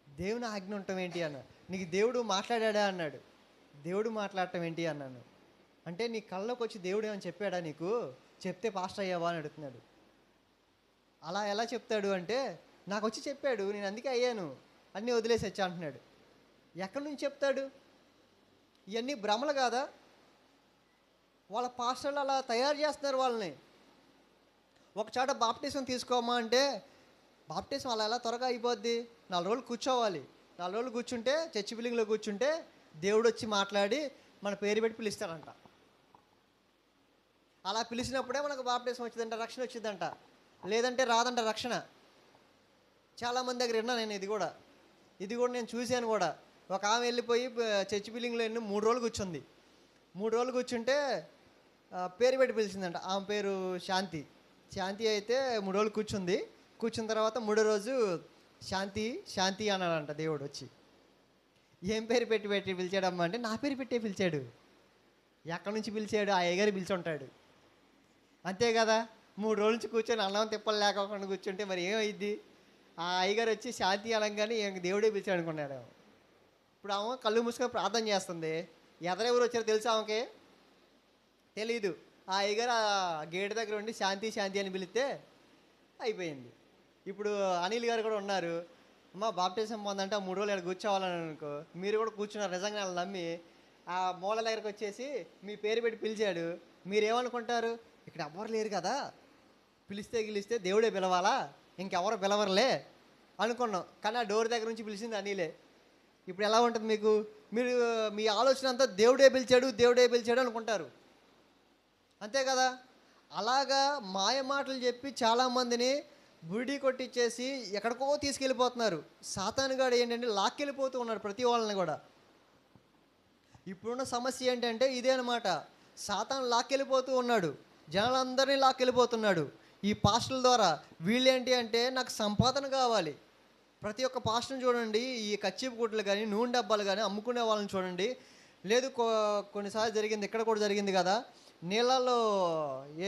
దేవుని ఆజ్ఞ ఉండటం ఏంటి అన్న. నీకు దేవుడు మాట్లాడా అన్నాడు. దేవుడు మాట్లాడటం ఏంటి అన్నాను. అంటే నీ కళ్ళలోకి వచ్చి దేవుడు ఏమని చెప్పాడా నీకు, చెప్తే పాస్టర్ అయ్యావా అని అడుగుతున్నాడు. అలా ఎలా చెప్తాడు అంటే, నాకు వచ్చి చెప్పాడు, నేను అందుకే అయ్యాను, అన్నీ వదిలేసి వచ్చా అంటున్నాడు. ఎక్కడి నుంచి చెప్తాడు? ఇవన్నీ భ్రమలు కాదా? వాళ్ళ పాస్టర్లు అలా తయారు చేస్తున్నారు వాళ్ళని. ఒక చాట బాప్టిజం తీసుకోమా అంటే బాప్టిజం అలా ఎలా త్వరగా అయిపోద్ది? 4 రోజులు కూర్చోవాలి. 4 రోజులు కూర్చుంటే, చర్చి బిల్డింగ్లో కూర్చుంటే దేవుడు వచ్చి మాట్లాడి మన పేరు పెట్టి పిలుస్తాడంట. అలా పిలిచినప్పుడే మనకు బాప్టిజం వచ్చిందంట, రక్షణ వచ్చిందంట. లేదంటే రాదంట రక్షణ. చాలామంది దగ్గర విన్నా నేను. ఇది కూడా నేను చూశాను కూడా. ఒక ఆమె వెళ్ళిపోయి చర్చి బిల్డింగ్లో 3 రోజులు కూర్చుంది. 3 రోజులు కూర్చుంటే పేరు పెట్టి పిలిచిందంట. ఆమె పేరు శాంతి. శాంతి అయితే 3 రోజులు కూర్చుంది. కూర్చున్న తర్వాత 3వ రోజు శాంతి శాంతి అన్నాడంట దేవుడు వచ్చి. ఏం పేరు పెట్టి పిలిచాడమ్మా అంటే, నా పేరు పెట్టే పిలిచాడు. ఎక్కడి నుంచి పిలిచాడు? ఆ అయ్యగారు పిలిచి ఉంటాడు. అంతే కదా. 3 రోజుల నుంచి కూర్చొని అన్నం తిప్పలు లేకుండా కూర్చుంటే మరి ఏమైద్ది? ఆ అయ్యగారు వచ్చి శాంతి అనగానే దేవుడే పిలిచాడు అనుకున్నాడు. ఇప్పుడు ఆమె కళ్ళు మూసుకొని ప్రార్థన చేస్తుంది. ఎవరెవరు వచ్చారో తెలుసా ఆమెకి? తెలీదు. ఆ అయ్యగారు ఆ గేట్ దగ్గర ఉండి శాంతి శాంతి అని పిలిస్తే అయిపోయింది. ఇప్పుడు అనిల్ గారు కూడా ఉన్నారు. అమ్మ బాప్టిజం పొందంటే 3 రోజులు ఇక్కడ కూర్చోవాలని అనుకో, మీరు కూడా కూర్చున్నారు. నిజంగా వాళ్ళు నమ్మి ఆ మూల దగ్గరకు వచ్చేసి మీ పేరు పెట్టి పిలిచాడు. మీరేమనుకుంటారు? ఇక్కడ ఎవ్వరు లేరు కదా, పిలిస్తే దేవుడే పిలవాలా, ఇంకెవరు పిలవరులే అనుకున్నాం. కానీ ఆ డోర్ దగ్గర నుంచి పిలిచింది అనిలే. ఇప్పుడు ఎలా ఉంటుంది మీకు? మీరు మీ ఆలోచన అంతా దేవుడే పిలిచాడు అనుకుంటారు. అంతే కదా. అలాగా మాయ మాటలు చెప్పి చాలామందిని బుడి కొట్టించేసి ఎక్కడికో తీసుకెళ్ళిపోతున్నారు. సాతానుగాడు ఏంటంటే లాక్కెళ్ళిపోతూ ఉన్నాడు ప్రతి వాళ్ళని కూడా. ఇప్పుడున్న సమస్య ఏంటంటే ఇదే అనమాట. సాతాను లాక్కెళ్ళిపోతూ ఉన్నాడు, జనాలందరినీ లాక్కెళ్ళిపోతున్నాడు ఈ పాస్టర్ల ద్వారా. వీళ్ళేంటి అంటే, నాకు సంపాదన కావాలి. ప్రతి ఒక్క పాస్టర్ని చూడండి, ఈ కచ్చిపు గుడ్లు కానీ నూనె డబ్బాలు కానీ అమ్ముకునే వాళ్ళని చూడండి. లేదు కొన్నిసార్లు జరిగింది, ఇక్కడ కూడా జరిగింది కదా, నీళ్ళల్లో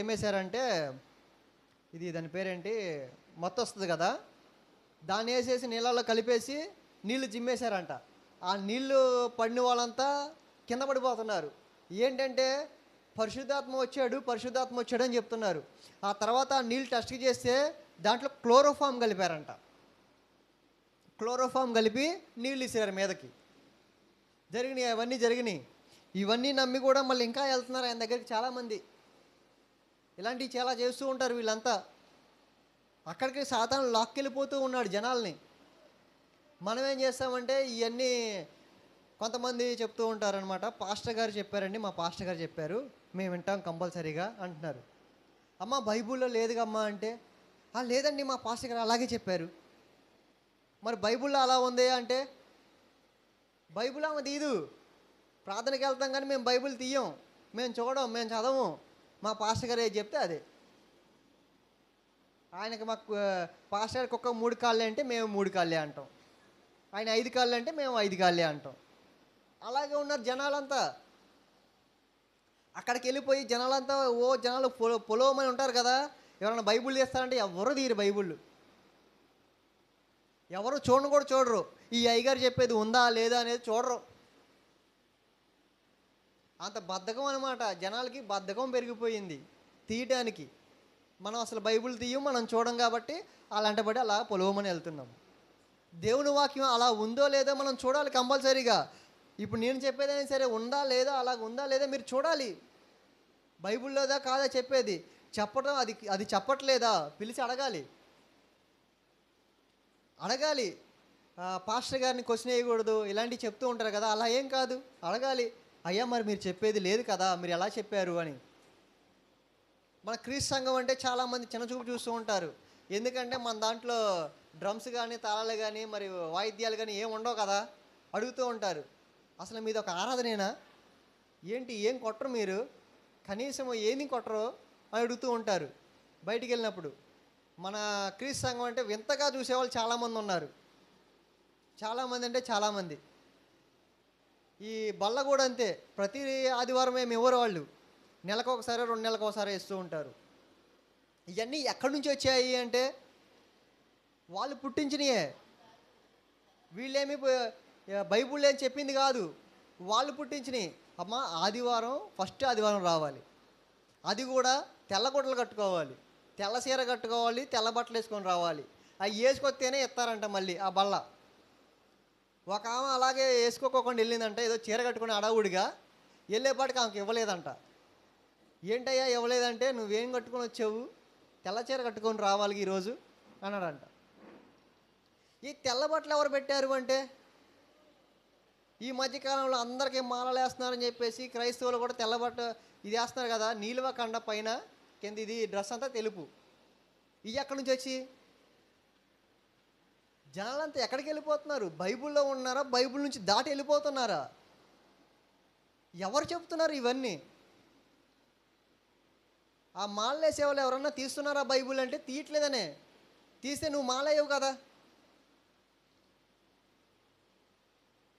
ఏమేశారంటే, దాని పేరేంటి, మొత్తం వస్తుంది కదా, దాన్ని వేసేసి నీళ్ళల్లో కలిపేసి నీళ్లు జిమ్మేశారంట. ఆ నీళ్లు పడిన వాళ్ళంతా కింద పడిపోతున్నారు. ఏంటంటే పరిశుద్ధాత్మ వచ్చాడు అని చెప్తున్నారు. ఆ తర్వాత ఆ నీళ్ళు టెస్ట్ చేస్తే దాంట్లో క్లోరోఫామ్ కలిపారంట. క్లోరోఫామ్ కలిపి నీళ్ళు ఇసారు మీదకి. అవన్నీ జరిగినాయి. ఇవన్నీ నమ్మి కూడా మళ్ళీ ఇంకా వెళ్తున్నారు ఆయన దగ్గరికి చాలామంది. ఇలాంటివి చాలా చేస్తూ ఉంటారు వీళ్ళంతా. అక్కడికి సాతాను లాక్కెళ్ళిపోతూ ఉన్నాడు జనాల్ని. మనం ఏం చేస్తామంటే ఇవన్నీ కొంతమంది చెప్తూ ఉంటారనమాట. పాస్టర్ గారు చెప్పారండి, మా పాస్టర్ గారు చెప్పారు, మేము వింటాం కంపల్సరీగా అంటున్నారు. అమ్మ బైబుల్లో లేదుగమ్మా అంటే, లేదండి మా పాస్టర్ గారు అలాగే చెప్పారు. మరి బైబుల్లో అలా ఉంది అంటే, బైబుల్ ఆమె తీయదు. ప్రార్థనకి వెళ్తాం కానీ మేము బైబుల్ తీయం, మేము చూడం, మేము చదవం. మా పాస్టర్ గారు ఏది చెప్తే అదే. ఆయనకి మాకు పాస్టర్ గారికి ఒక్క 3 కాళ్ళే అంటే మేము 3 కాళ్ళే అంటాం. ఆయన 5 కాళ్ళే అంటే మేము 5 కాళ్ళే అంటాం. అలాగే ఉన్నారు జనాలంతా. అక్కడికి వెళ్ళిపోయి జనాలంతా జనాలు పొలవమని ఉంటారు కదా. ఎవరైనా బైబుల్ చేస్తారంటే ఎవరు తీరు బైబుళ్ళు, ఎవరు చూడను కూడా చూడరు. ఈ అయ్యగారు చెప్పేది ఉందా లేదా అనేది చూడరు. అంత బద్ధకం అనమాట. జనాలకి బద్ధకం పెరిగిపోయింది తీయటానికి. మనం అసలు బైబుల్ తీయం, మనం చూడం కాబట్టి అలాంటబడి అలా పొలవమని వెళ్తున్నాం. దేవుని వాక్యం అలా ఉందో లేదో మనం చూడాలి కంపల్సరీగా. ఇప్పుడు నేను చెప్పేదైనా సరే ఉందా లేదా, అలాగ ఉందా లేదా మీరు చూడాలి. బైబుల్లోదా కాదా చెప్పేది, చెప్పడం అది చెప్పట్లేదా పిలిచి అడగాలి. పాస్టర్ గారిని క్వశ్చన్ వేయకూడదు, ఇలాంటివి చెప్తూ ఉంటారు కదా, అలా ఏం కాదు, అడగాలి. అయ్యా మరి మీరు చెప్పేది లేదు కదా, మీరు ఎలా చెప్పారు అని. మన క్రీస్తు సంఘం అంటే చాలామంది చిన్నచూపు చూస్తూ ఉంటారు. ఎందుకంటే మన దాంట్లో డ్రమ్స్ కానీ తాళాలు కానీ మరి వాయిద్యాలు కానీ ఏం ఉండవు కదా. అడుగుతూ ఉంటారు, అసలు మీది ఒక ఆరాధనేనా ఏంటి, ఏం కొట్టరు మీరు, కనీసం ఏమి కొట్టరు అని అడుగుతూ ఉంటారు బయటికి వెళ్ళినప్పుడు. మన క్రీస్తు సంఘం అంటే వింతగా చూసేవాళ్ళు చాలామంది ఉన్నారు. చాలామంది అంటే చాలామంది. ఈ బల్ల కూడా అంతే. ప్రతి ఆదివారం ఏమి ఇవ్వరు వాళ్ళు. నెలకొకసారి, 2 నెలలకోసారి ఇస్తూ ఉంటారు. ఇవన్నీ ఎక్కడి నుంచి వచ్చాయి అంటే వాళ్ళు పుట్టించినయే. వీళ్ళేమి బైబిల్ ఏం చెప్పింది కాదు. వాళ్ళు పుట్టించినవి. అమ్మ, ఆదివారం ఫస్ట్ ఆదివారం రావాలి. అది కూడా తెల్ల గుడ్డలు కట్టుకోవాలి, తెల్ల చీర కట్టుకోవాలి, తెల్ల బట్టలు వేసుకొని రావాలి. అవి వేసుకొస్తేనే ఇస్తారంట మళ్ళీ ఆ బల్ల. ఒక ఆమె అలాగే వేసుకోకుండా వెళ్ళిందంట, ఏదో చీర కట్టుకుని అడావుడిగా వెళ్ళేపాటికి ఆమెకి ఇవ్వలేదంట. ఏంటయ్యా ఇవ్వలేదంటే, నువ్వేం కట్టుకొని వచ్చావు, తెల్ల చీర కట్టుకొని రావాలి ఈరోజు అన్నాడంట. ఈ తెల్ల బట్టలు ఎవరు పెట్టారు అంటే, ఈ మధ్యకాలంలో అందరికీ మాలలు వేస్తున్నారని చెప్పేసి క్రైస్తవులు కూడా తెల్ల బట్ట ఇది వేస్తున్నారు కదా, నీలువ కండ పైన కింద ఇది డ్రెస్ అంతా తెలుపు. ఇవి ఎక్కడి నుంచి వచ్చి జనాలంతా ఎక్కడికి వెళ్ళిపోతున్నారు? బైబిల్లో ఉన్నారా, బైబిల్ నుంచి దాటి వెళ్ళిపోతున్నారా? ఎవరు చెప్తున్నారు ఇవన్నీ? ఆ మాలలు వేసేవాళ్ళు ఎవరన్నా తీస్తున్నారా బైబిల్ అంటే? తీయట్లేదనే. తీస్తే నువ్వు మాలయ్యవు కదా,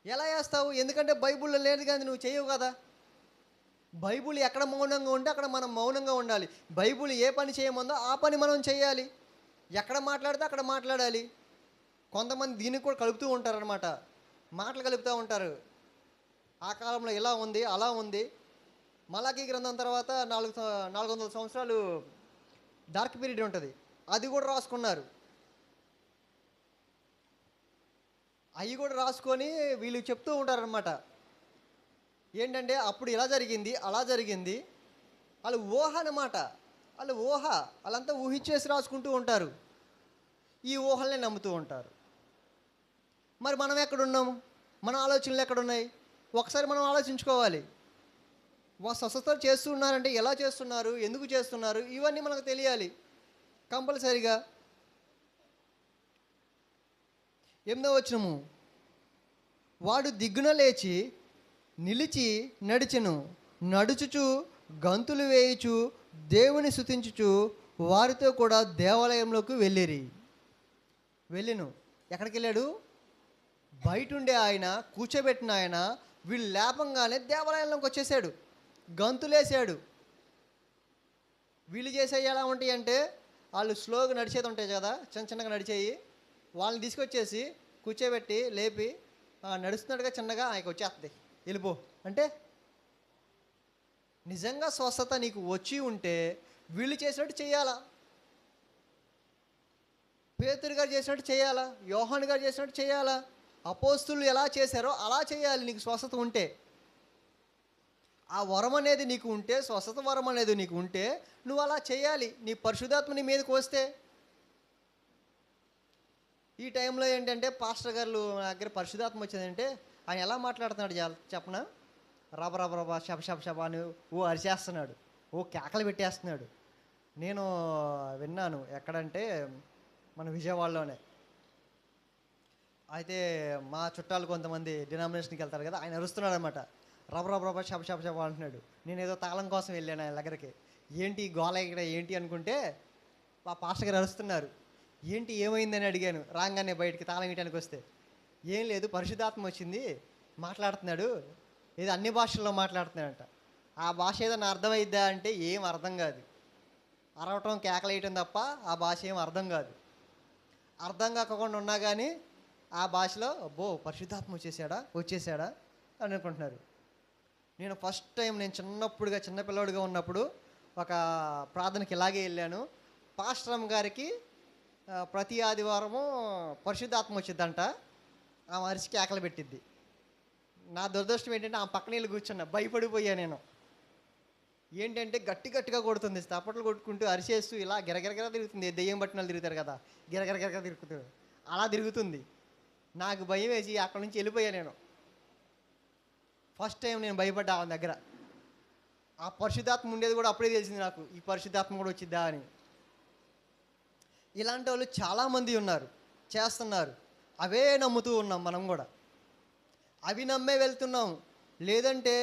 ఎలా వేస్తావు? ఎందుకంటే బైబిల్లో లేదు కానీ నువ్వు చేయవు కదా. బైబిల్ ఎక్కడ మౌనంగా ఉంటే అక్కడ మనం మౌనంగా ఉండాలి. బైబిల్ ఏ పని చేయమందో ఆ పని మనం చేయాలి. ఎక్కడ మాట్లాడితే అక్కడ మాట్లాడాలి. కొంతమంది దీనికి కూడా కలుపుతూ ఉంటారనమాట, మాటలు కలుపుతూ ఉంటారు. ఆ కాలంలో ఇలా ఉంది, అలా ఉంది. మలాకీ గ్రంథం తర్వాత 400 సంవత్సరాలు డార్క్ పీరియడ్ ఉంటుంది, అది కూడా రాసుకున్నారు. అవి కూడా రాసుకొని వీళ్ళు చెప్తూ ఉంటారనమాట. ఏంటంటే అప్పుడు ఇలా జరిగింది, అలా జరిగింది. వాళ్ళు ఊహ అన్నమాట. వాళ్ళంతా ఊహించేసి రాసుకుంటూ ఉంటారు. ఈ ఊహల్ని నమ్ముతూ ఉంటారు. మరి మనం ఎక్కడున్నాము? మన ఆలోచనలు ఎక్కడున్నాయి? ఒకసారి మనం ఆలోచించుకోవాలి. స్వస్థతలు చేస్తున్నారంటే ఎలా చేస్తున్నారు, ఎందుకు చేస్తున్నారు, ఇవన్నీ మనకు తెలియాలి కంపల్సరీగా. 8వ వచనము, వాడు దిగ్గున లేచి నిలిచి నడిచెను, నడుచుచు గంతులు వేయుచు దేవుని స్తుతించుచు వారితో కూడా దేవాలయంలోకి వెళ్ళిను. ఎక్కడికి వెళ్ళాడు? బయట ఉండే ఆయన, కూర్చోబెట్టిన ఆయన వీళ్ళు లేపంగానే దేవాలయంలోకి వచ్చేసాడు, గంతులేసాడు. వీళ్ళు చేసేవి ఎలా ఉంటాయి అంటే, వాళ్ళు స్లోగా నడిచేది ఉంటాయి కదా, చిన్నగా నడిచేయి. వాళ్ళని తీసుకొచ్చేసి కూర్చోబెట్టి లేపి నడుస్తున్నాడుగా చిన్నగా, ఆయనకు వచ్చేస్తుంది, వెళ్ళిపో అంటే. నిజంగా స్వస్థత నీకు వచ్చి ఉంటే వీళ్ళు చేసినట్టు చేయాలా, పేతురు గారు చేసినట్టు చేయాలా, యోహాను గారు చేసినట్టు చేయాలా, అపోస్తులు ఎలా చేశారో అలా చేయాలి. నీకు స్వస్థత ఉంటే, ఆ వరం అనేది నీకు ఉంటే, స్వస్థత వరం అనేది నీకు ఉంటే నువ్వు అలా చేయాలి. నీ పరిశుద్ధాత్మ నీ మీదకి వస్తే. ఈ టైంలో ఏంటంటే పాస్టర్ గారు దగ్గర పరిశుద్ధాత్మ వచ్చిందంటే ఆయన ఎలా మాట్లాడుతున్నాడు చెప్పనా? రబ శబ అని అరిచేస్తున్నాడు, కేకలు పెట్టేస్తున్నాడు. నేను విన్నాను, ఎక్కడంటే మన విజయవాడలోనే. అయితే మా చుట్టాలు కొంతమంది డినామినేషన్కి వెళ్తారు కదా, ఆయన అరుస్తున్నాడు అనమాట. రబ శబ అంటున్నాడు. నేను ఏదో తాళం కోసం వెళ్ళాను ఆయన దగ్గరికి. ఏంటి గోల ఇక్కడ ఏంటి అనుకుంటే మా పాస్టర్ గారు అరుస్తున్నారు. ఏంటి ఏమైందని అడిగాను రాగానే, బయటికి తాళం ఇవ్వడానికి వస్తే. ఏం లేదు, పరిశుద్ధాత్మ వచ్చింది, మాట్లాడుతున్నాడు, ఏదో అన్ని భాషల్లో మాట్లాడుతున్నాడంట. ఆ భాష ఏదైనా అర్థమైద్దా అంటే ఏం అర్థం కాదు. అరవటం కేకలు వేయటం తప్ప ఆ భాష ఏం అర్థం కాదు. అర్థం కాకుండా ఉన్నా కానీ ఆ భాషలో అబ్బో పరిశుద్ధాత్మ వచ్చేసాడా అని అనుకుంటున్నారు. నేను ఫస్ట్ టైం చిన్నపిల్లవాడిగా ఉన్నప్పుడు ఒక ప్రార్థనకి ఇలాగే వెళ్ళాను. పాస్టర్ గారికి ప్రతి ఆదివారము పరిశుద్ధాత్మ వచ్చిద్దంట. ఆమె అరిసి కేకలు పెట్టిద్ది. నా దురదృష్టం ఏంటంటే ఆ పక్కన వెళ్ళి కూర్చున్నా, భయపడిపోయా నేను. ఏంటంటే గట్టిగా కొడుతుంది, తప్పట్లు కొట్టుకుంటూ అరిసేస్తూ ఇలా గిరగిరగిర తిరుగుతుంది. దెయ్యం పట్టిన వాళ్ళు తిరుగుతారు కదా, గిరగిరగిరగా తిరుగుతుంది, అలా తిరుగుతుంది. నాకు భయం వేసి అక్కడి నుంచి వెళ్ళిపోయా నేను. ఫస్ట్ టైం నేను భయపడ్డా ఆమె దగ్గర. ఆ పరిశుద్ధాత్మ ఉండేది కూడా అప్పుడే తెలిసింది నాకు, ఈ పరిశుద్ధాత్మ కూడా వచ్చిద్దా అని. ఇలాంటి వాళ్ళు చాలామంది ఉన్నారు, చేస్తున్నారు. అవే నమ్ముతూ ఉన్నాం మనం కూడా, అవి నమ్మే వెళ్తున్నాం. లేదంటే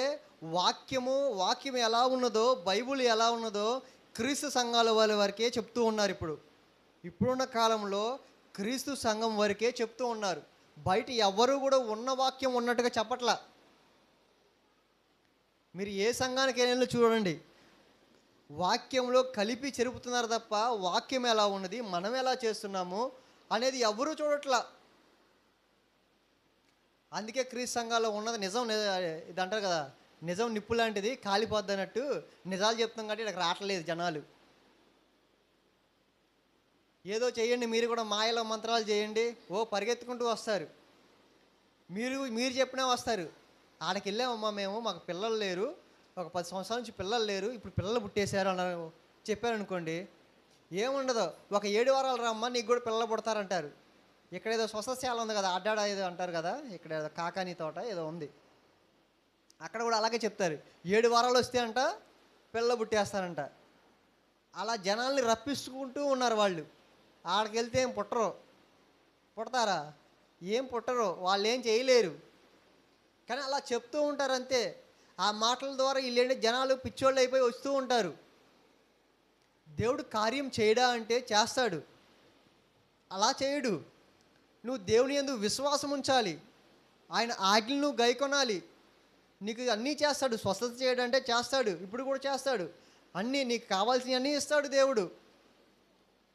వాక్యం ఎలా ఉన్నదో, బైబుల్ ఎలా ఉన్నదో క్రీస్తు సంఘాల వాళ్ళ వరకే చెప్తూ ఉన్నారు. ఇప్పుడున్న కాలంలో క్రీస్తు సంఘం వరకే చెప్తూ ఉన్నారు. బయట ఎవ్వరూ కూడా ఉన్న వాక్యం ఉన్నట్టుగా చెప్పట్లా. మీరు ఏ సంఘానికి వెళ్ళినా చూడండి, వాక్యంలో కలిపి చెరుపుతున్నారు తప్ప వాక్యం ఎలా ఉన్నది, మనం ఎలా చేస్తున్నాము అనేది ఎవరూ చూడట్లా. అందుకే క్రీస్తు సంఘాల్లో ఉన్నది నిజం ఇది అంటారు కదా, నిజం నిప్పు లాంటిది కాలిపోద్ది అన్నట్టు నిజాలు చెప్తాం కాబట్టి ఇక్కడ రావట్లేదు జనాలు. ఏదో చేయండి మీరు కూడా, మాయల మంత్రాలు చేయండి, ఓ పరిగెత్తుకుంటూ వస్తారు. మీరు మీరు చెప్పినా వస్తారు. ఆడకి వెళ్ళామమ్మా మేము, మాకు పిల్లలు లేరు, ఒక 10 సంవత్సరాల నుంచి పిల్లలు లేరు, ఇప్పుడు పిల్లలు పుట్టేశారు అన్నారు. చెప్పారనుకోండి, ఏముండదు, ఒక 7 వారాలు రమ్మా నీకు కూడా పిల్లలు పుడతారంటారు. ఇక్కడ ఏదో స్వస్థశాల ఉంది కదా, అడ్డాడ ఏదో అంటారు కదా, ఇక్కడ ఏదో కాకాని తోట ఏదో ఉంది, అక్కడ కూడా అలాగే చెప్తారు. 7 వారాలు వస్తే అంట పిల్లలు పుట్టేస్తారంట. అలా జనాల్ని రప్పించుకుంటూ ఉన్నారు వాళ్ళు. ఆడికి వెళ్తే ఏం పుట్టరు. పుడతారా? ఏం పుట్టరు, వాళ్ళు ఏం చేయలేరు. కానీ అలా చెప్తూ ఉంటారు అంతే. ఆ మాటల ద్వారా వీళ్ళేంటి జనాలు పిచ్చోళ్ళు అయిపోయి వస్తూ ఉంటారు. దేవుడు కార్యం చేయడా అంటే చేస్తాడు, అలా చేయడు. నువ్వు దేవుని యందు విశ్వాసం ఉంచాలి, ఆయన ఆజ్ఞలు నువ్వు గైకొనాలి. నీకు అన్నీ చేస్తాడు. స్వస్థత చేయడం అంటే చేస్తాడు, ఇప్పుడు కూడా చేస్తాడు. అన్నీ నీకు కావాల్సినవి అన్నీ ఇస్తాడు దేవుడు.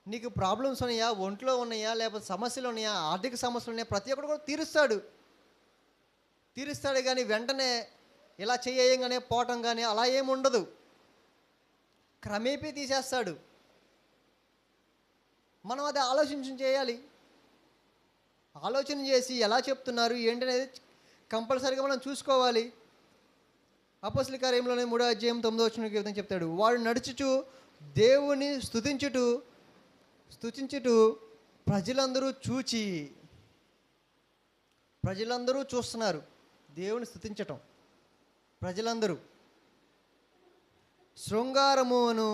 నీకు ప్రాబ్లమ్స్ ఉన్నాయా, ఒంట్లో ఉన్నాయా, లేకపోతే సమస్యలు ఉన్నాయా, ఆర్థిక సమస్యలు ఉన్నాయా, ప్రతి ఒక్కరు కూడా తీరుస్తాడు. కానీ వెంటనే ఇలా చేయంగానే పోవటం కానీ అలా ఏమి ఉండదు. క్రమేపీ తీసేస్తాడు. మనం అది ఆలోచించి చేయాలి. ఆలోచన చేసి ఎలా చెప్తున్నారు ఏంటనేది కంపల్సరీగా మనం చూసుకోవాలి. అపోస్తలుల కార్యంలోనే 3వ అధ్యాయం 9వ వచనం చెప్తాడు, వాడు నడుచుచు దేవుని స్తుతించుటూ ప్రజలందరూ చూస్తున్నారు దేవుని స్తుతించటం. ప్రజలందరూ శృంగారమును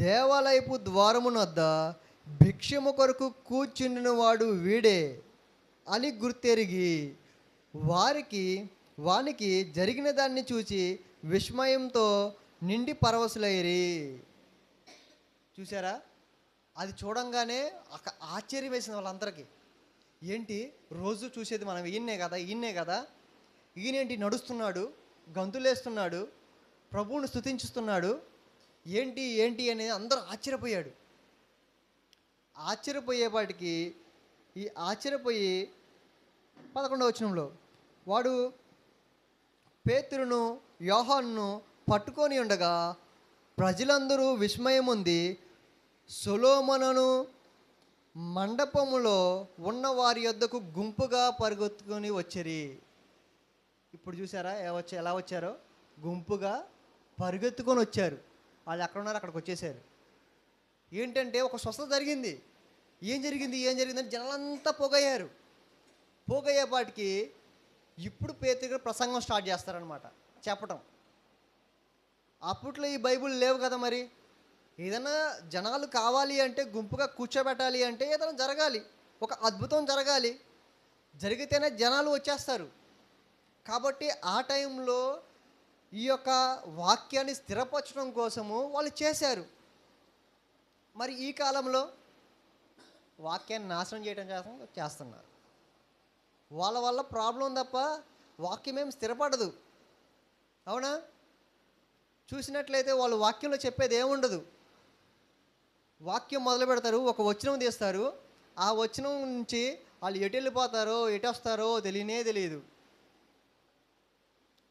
దేవాలయపు ద్వారమునొద్ద భిక్షము కొరకు కూర్చుండిన వాడు వీడే అని గుర్తెరిగి వానికి జరిగిన దాన్ని చూచి విస్మయంతో నిండి పరవశులైరి. చూసారా? అది చూడంగానే ఆశ్చర్యం వేసింది వాళ్ళందరికీ. ఏంటి రోజు చూసేది మనం ఈయన్నే కదా, ఈయనేంటి నడుస్తున్నాడు, గంతులేస్తున్నాడు, ప్రభువుని స్తుతించుస్తున్నాడు, ఏంటి అనేది అందరూ ఆశ్చర్యపోయేపాటికి ఆశ్చర్యపోయి 11వ వచనంలో వాడు పేతురును యోహానును పట్టుకొని ఉండగా ప్రజలందరూ విస్మయం ఉంది సొలొమోను మండపములో ఉన్న వారి యొద్దకు గుంపుగా పరిగెత్తుకొని వచ్చిరి. ఇప్పుడు చూసారా ఎలా వచ్చారో? గుంపుగా పరిగెత్తుకొని వచ్చారు. వాళ్ళు ఎక్కడ ఉన్నారు అక్కడికి వచ్చేసారు. ఏంటంటే ఒక స్వస్థత జరిగింది. ఏం జరిగిందని జనాలంతా పోగయ్యేపాటికి ఇప్పుడు పేతురు ప్రసంగం స్టార్ట్ చేస్తారనమాట, చెప్పటం. అప్పట్లో ఈ బైబిల్ లేవు కదా, మరి ఏదైనా జనాలు కావాలి అంటే, గుంపుగా కూర్చోబెట్టాలి అంటే ఏదైనా జరగాలి, ఒక అద్భుతం జరగాలి, జరిగితేనే జనాలు వచ్చేస్తారు. కాబట్టి ఆ టైంలో ఈ యొక్క వాక్యాన్ని స్థిరపరచడం కోసము వాళ్ళు చేశారు. మరి ఈ కాలంలో వాక్యాన్ని నాశనం చేయడం చేస్తున్నారు. వాళ్ళ వల్ల ప్రాబ్లం తప్ప వాక్యం ఏం స్థిరపడదు. అవునా? చూసినట్లయితే వాళ్ళు వాక్యంలో చెప్పేది ఏముండదు. వాక్యం మొదలు పెడతారు, ఒక వచనం తీస్తారు, ఆ వచనం నుంచి వాళ్ళు ఎటు వెళ్ళిపోతారో ఎటు వస్తారో తెలియదు.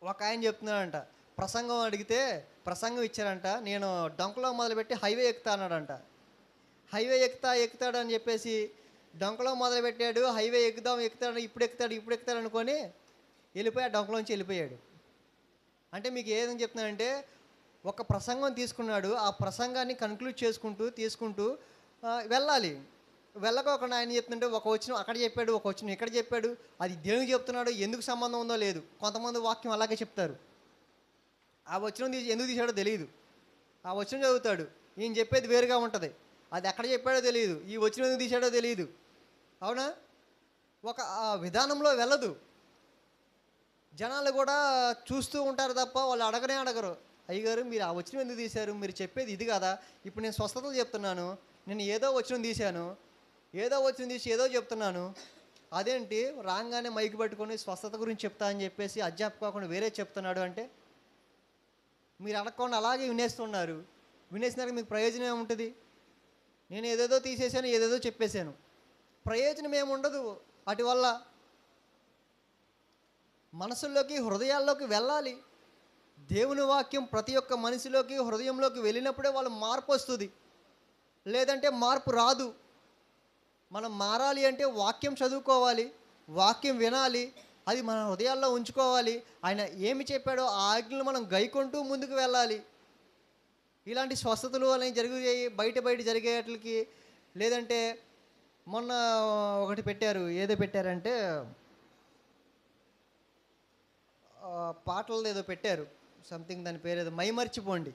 ఒక ఆయన చెప్తున్నాడంట, ప్రసంగం అడిగితే ప్రసంగం ఇచ్చారంట, నేను డొంకలో మొదలుపెట్టి హైవే ఎక్కుతా అన్నాడంట. హైవే ఎక్కుతాడని చెప్పేసి డొంకలో మొదలుపెట్టాడు, హైవే ఎక్కుతాడు ఇప్పుడు ఎక్కుతాడు అనుకొని వెళ్ళిపోయి ఆ డొంకలోంచి వెళ్ళిపోయాడు. అంటే మీకు ఏదని చెప్తున్నానంటే, ఒక ప్రసంగం తీసుకున్నాడు, ఆ ప్రసంగాన్ని కన్క్లూడ్ తీసుకుంటూ వెళ్ళాలి. వెళ్ళకోకుండా ఆయన చెప్తుంటే ఒక వచనం అక్కడ చెప్పాడు, ఒక వచనం ఇక్కడ చెప్పాడు, అది దేవునికి చెప్తున్నాడు, ఎందుకు సంబంధం ఉందో లేదు. కొంతమంది వాక్యం అలాగే చెప్తారు, ఆ వచనం ఎందుకు తీసాడో తెలియదు. ఆ వచనం చదువుతాడు, ఈయన చెప్పేది వేరుగా ఉంటుంది, అది ఎక్కడ చెప్పాడో తెలియదు, ఈ వచనం ఎందుకు తీసాడో తెలియదు. అవునా? ఒక విధానంలో వెళ్ళదు. జనాలు కూడా చూస్తూ ఉంటారు తప్ప వాళ్ళు అడగరు, అయ్యగారు మీరు ఆ వచనం ఎందుకు తీశారు, మీరు చెప్పేది ఇది కదా, ఇప్పుడు నేను స్వస్థతలు చెప్తున్నాను, నేను ఏదో వచనం తీసి ఏదో చెప్తున్నాను, అదేంటి రాగానే మైకి పట్టుకొని స్వస్థత గురించి చెప్తా అని చెప్పేసి అధ్యాపకాకుండా వేరే చెప్తున్నాడు అంటే మీరు అడగకుండా అలాగే వినేస్తున్నారు. వినేసినాక మీకు ప్రయోజనం ఏముంటుంది? నేను ఏదేదో తీసేసాను, ఏదేదో చెప్పేశాను, ప్రయోజనం ఏముండదు. వాటి వల్ల మనసుల్లోకి, హృదయాల్లోకి వెళ్ళాలి. దేవుని వాక్యం ప్రతి ఒక్క మనిషిలోకి, హృదయంలోకి వెళ్ళినప్పుడే వాళ్ళు మార్పు వస్తుంది, లేదంటే మార్పు రాదు. మనం మారాలి అంటే వాక్యం చదువుకోవాలి, వాక్యం వినాలి, అది మన హృదయాల్లో ఉంచుకోవాలి. ఆయన ఏమి చెప్పాడో ఆ ఆజ్ఞలు మనం గైకొంటూ ముందుకు వెళ్ళాలి. ఇలాంటి స్వస్థతలు అనేవి జరిగాయి బయట బయట జరిగేట్లకి. లేదంటే మొన్న ఒకటి పెట్టారు, ఏదో పెట్టారంటే పాటలు ఏదో పెట్టారు, సంథింగ్ దాని పేరు ఏదో మైమర్చిపోండి,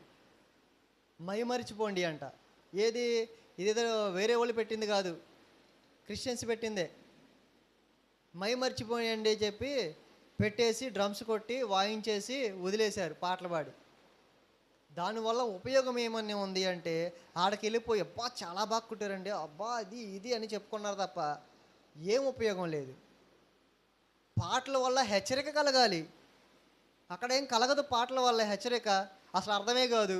మైమర్చిపోండి అంట. ఏది ఇదేదో వేరే వాళ్ళు పెట్టింది కాదు, క్రిస్టియన్స్ పెట్టిందే. మైమర్చిపోయండి చెప్పి పెట్టేసి డ్రమ్స్ కొట్టి వాయించేసి వదిలేశారు పాటలు పాడి. దానివల్ల ఉపయోగం ఏమన్నా ఉంది అంటే, ఆడకి వెళ్ళిపోయి అబ్బా చాలా బాగా కుట్టారండి, అబ్బా అది ఇది అని చెప్పుకున్నారు తప్ప ఏం ఉపయోగం లేదు. పాటల వల్ల హెచ్చరిక కలగాలి, అక్కడేం కలగదు. పాటల వల్ల హెచ్చరిక అసలు అర్థమే కాదు.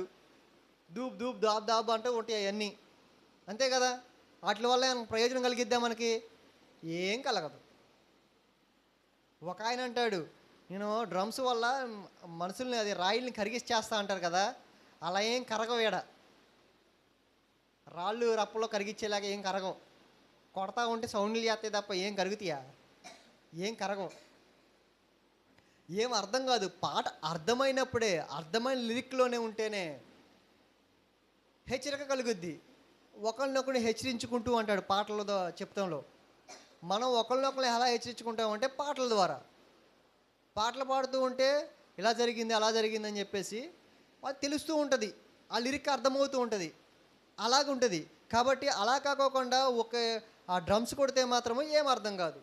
దూబ్ దూబ్ దాబ్ దాబ్ అంటూ ఉంటాయి అవన్నీ, అంతే కదా. వాటి వల్ల ఏమైనా ప్రయోజనం కలిగిద్దా మనకి? ఏం కలగదు. ఒక ఆయన అంటాడు, నేను డ్రమ్స్ వల్ల మనుషుల్ని, అది రాయిల్ని కరిగిచ్చేస్తా అంటారు కదా, అలా ఏం కరగవేడ. రాళ్ళు రప్పలో కరిగిచ్చేలాగా ఏం కరగవు. కొడతా ఉంటే సౌండ్లు చేస్తాయి తప్ప ఏం కరుగుతాయా? ఏం కరగవు. ఏం అర్థం కాదు. పాట అర్థమైనప్పుడే, అర్థమైన లిరిక్లోనే ఉంటేనే హెచ్చరిక కలుగుద్ది. ఒకరినొకరిని హెచ్చరించుకుంటూ అంటాడు పాటల చెప్తంలో. మనం ఒకరినొకరిని ఎలా హెచ్చరించుకుంటామంటే పాటల ద్వారా. పాటలు పాడుతూ ఉంటే ఇలా జరిగింది అలా జరిగింది అని చెప్పేసి అది తెలుస్తూ ఉంటుంది, ఆ లిరిక్ అర్థమవుతూ ఉంటుంది, అలాగుంటుంది. కాబట్టి అలా కాకోకుండా ఆ డ్రమ్స్ కొడితే మాత్రమే ఏం అర్థం కాదు.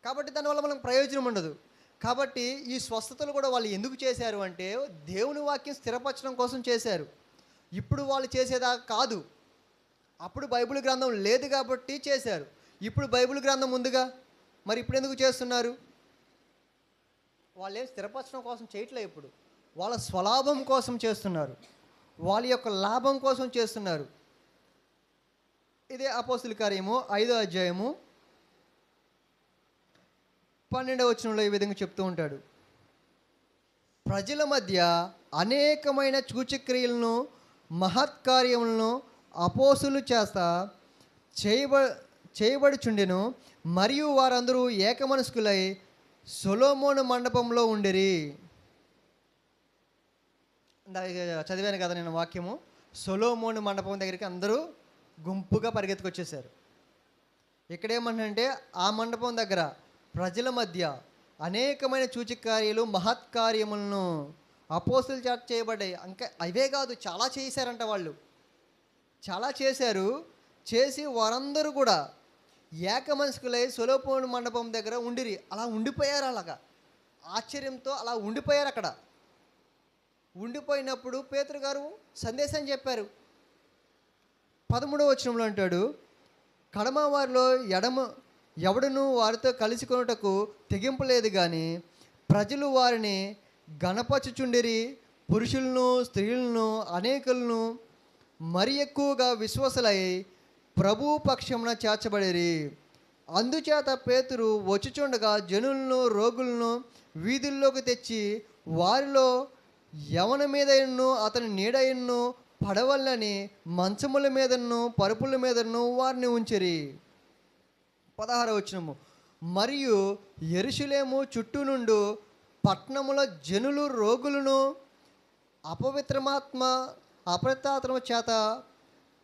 కాబట్టి దానివల్ల మనకు ప్రయోజనం ఉండదు. కాబట్టి ఈ స్వస్థతలు కూడా వాళ్ళు ఎందుకు చేశారు అంటే, దేవుని వాక్యం స్థిరపరచడం కోసం చేశారు. ఇప్పుడు వాళ్ళు చేసేదాకా కాదు. అప్పుడు బైబిల్ గ్రంథం లేదు కాబట్టి చేశారు. ఇప్పుడు బైబిల్ గ్రంథం ముందుగా, మరి ఇప్పుడు ఎందుకు చేస్తున్నారు? వాళ్ళు ఏం స్థిరపరచడం కోసం చేయట్లేదు. ఇప్పుడు వాళ్ళ స్వలాభం కోసం చేస్తున్నారు, వాళ్ళ యొక్క లాభం కోసం చేస్తున్నారు. ఇదే అపోస్తుల కార్యము 5వ అధ్యాయము 12వ వచనంలో ఈ విధంగా చెప్తూ ఉంటాడు. ప్రజల మధ్య అనేకమైన సూచక్రియలను మహత్కార్యములను అపోస్తులు చేస్తా చేయబడుచుండెను. మరియు వారందరూ ఏకమనస్కులై సొలొమోను మండపంలో ఉండిరి. చదివాను కదా నేను వాక్యము. సొలొమోను మండపం దగ్గరికి అందరూ గుంపుగా పరిగెత్తుకొచ్చేసారు. ఇక్కడేమంటే ఆ మండపం దగ్గర ప్రజల మధ్య అనేకమైన సూచకకార్యాలు మహత్కార్యములను అపోస్తుల చేత చేయబడ్డాయి. ఇంకా అవే కాదు, చాలా చేశారంట. వాళ్ళు చాలా చేశారు. చేసి వారందరూ కూడా ఏకమనస్కులై సొలొమోను మండపం దగ్గర ఉండిరి. అలా ఉండిపోయారు. అలాగా ఆశ్చర్యంతో అలా ఉండిపోయారు. అక్కడ ఉండిపోయినప్పుడు పేతురు గారు సందేశం చెప్పారు. 13వ వచనంలో అంటాడు, కడమ వారిలో ఎవడును వారితో కలుసుకొనుటకు తెగింపలేదు, కానీ ప్రజలు వారిని గణపరచుచుండిరి. పురుషులను స్త్రీలను అనేకులను మరి ఎక్కువగా విశ్వాసులై ప్రభు పక్షమున చేర్చబడిరి. అందుచేత పేతురు వచ్చుచుండగా జనులను రోగులను వీధుల్లోకి తెచ్చి వారిలో యవన మీదను అతని నీడయన్ను పడవలని మంచముల మీదను పరుపుల మీదను వారిని ఉంచిరి. 16వ వచనము, మరియు యెరూషలేము చుట్టూ నుండి పట్టణముల జనులు రోగులను అపవిత్రాత్మ చేత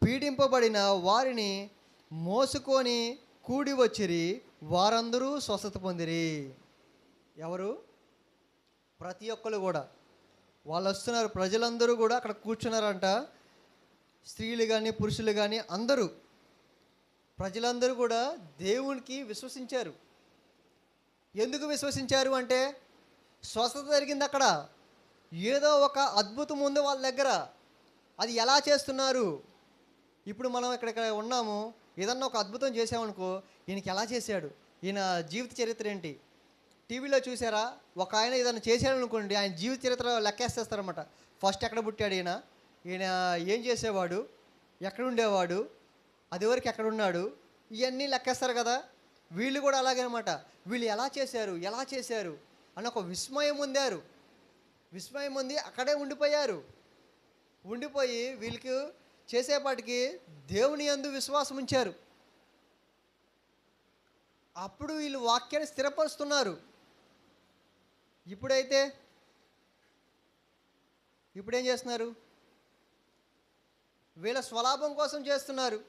పీడింపబడిన వారిని మోసుకొని కూడి వచ్చిరి. వారందరూ స్వస్థత పొందిరి. ఎవరు? ప్రతి ఒక్కరు కూడా వాళ్ళు వస్తున్నారు. ప్రజలందరూ కూడా అక్కడ కూర్చున్నారంట. స్త్రీలు కానీ పురుషులు కానీ అందరూ, ప్రజలందరూ కూడా దేవునికి విశ్వసించారు. ఎందుకు విశ్వసించారు అంటే స్వస్థత జరిగింది అక్కడ. ఏదో ఒక అద్భుతం ఉంది వాళ్ళ దగ్గర. అది ఎలా చేస్తున్నారు? ఇప్పుడు మనం ఇక్కడ ఉన్నాము, ఏదన్నా ఒక అద్భుతం చేసామనుకో, ఈయనకి ఎలా చేశాడు, ఈయన జీవిత చరిత్ర ఏంటి? టీవీలో చూసారా? ఒక ఆయన ఏదైనా చేశాడు అనుకోండి, ఆయన జీవిత చరిత్ర లెక్కేస్తేస్తారన్నమాట. ఫస్ట్ ఎక్కడ పుట్టాడు ఈయన, ఈయన ఏం చేసేవాడు, ఎక్కడ ఉండేవాడు, అది వరకు ఎక్కడ ఉన్నాడు, ఇవన్నీ లెక్కేస్తారు కదా. వీళ్ళు కూడా అలాగే అనమాట. వీళ్ళు ఎలా చేశారు అని ఒక విస్మయం పొందారు. విస్మయం పొంది అక్కడే ఉండిపోయి వీళ్ళకి చేసేపాటికి దేవుని యందు విశ్వాసం ఉంచారు. అప్పుడు వీళ్ళు వాక్యాన్ని స్థిరపరుస్తున్నారు. ఇప్పుడేం చేస్తున్నారు? వీళ్ళ స్వలాభం కోసం చేస్తున్నారు,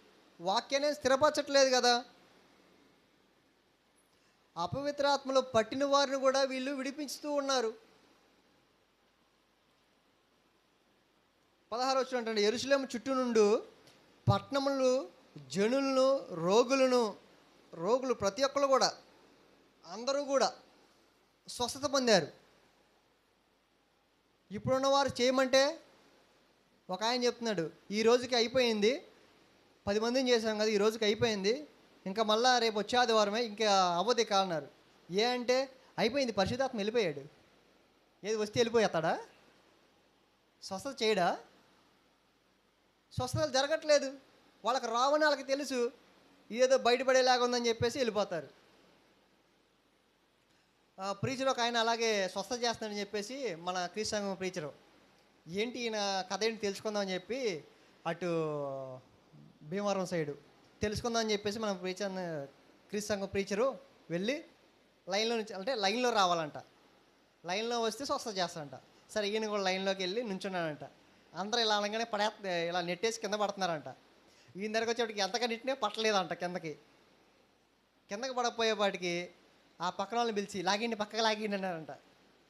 వాక్యాన్ని స్థిరపరచట్లేదు కదా. అపవిత్రాత్మలో పట్టిన వారిని కూడా వీళ్ళు విడిపిస్తూ ఉన్నారు. 16 వచ్చినటువంటి యెరూషలేము చుట్టూ నుండి పట్టణములు జనులను రోగులు ప్రతి ఒక్కరు కూడా అందరూ కూడా స్వస్థత పొందారు. ఇప్పుడున్నవారు చేయమంటే ఒక ఆయన చెప్తున్నాడు, ఈ రోజుకి అయిపోయింది, 10 మందిని చేశాం కదా, ఈ రోజుకి అయిపోయింది, ఇంకా మళ్ళా రేపు వచ్చే ఆదివారమే, ఇంకా అవ్వదు కాలన్నారు. అంటే అయిపోయింది, పరిశుద్ధాత్మ వెళ్ళిపోయాడు. ఏది వస్తే వెళ్ళిపోతాడా? స్వస్థత చేయడా? స్వస్థతలు జరగట్లేదు. వాళ్ళకి రావని వాళ్ళకి తెలుసు, ఇదేదో బయటపడేలాగా ఉందని చెప్పేసి వెళ్ళిపోతారు. ప్రీచర్ ఒక ఆయన అలాగే స్వస్థత చేస్తున్నాడని చెప్పేసి, మన క్రీస్తు సంఘం ప్రీచరు, ఏంటి ఈయన కథ ఏంటి తెలుసుకుందామని చెప్పి అటు భీమవరం సైడు తెలుసుకుందామని చెప్పేసి మన క్రీస్తు సంఘం ప్రీచరు వెళ్ళి లైన్లో రావాలంట. లైన్లో వస్తే స్వస్థత చేస్తాడంట. సరే, ఈయన కూడా లైన్లోకి వెళ్ళి నుంచున్నాడంట. అందరూ ఇలా అనగానే ఇలా నెట్టేసి కింద పడుతున్నారంట. ఈయన దగ్గరకు వచ్చేటికి ఎంతగా నెట్టినా పట్టలేదంట. కిందకి పడకపోయేపాటికి ఆ పక్కన వాళ్ళని పిలిచి పక్కకు లాగిండి అన్నారంట.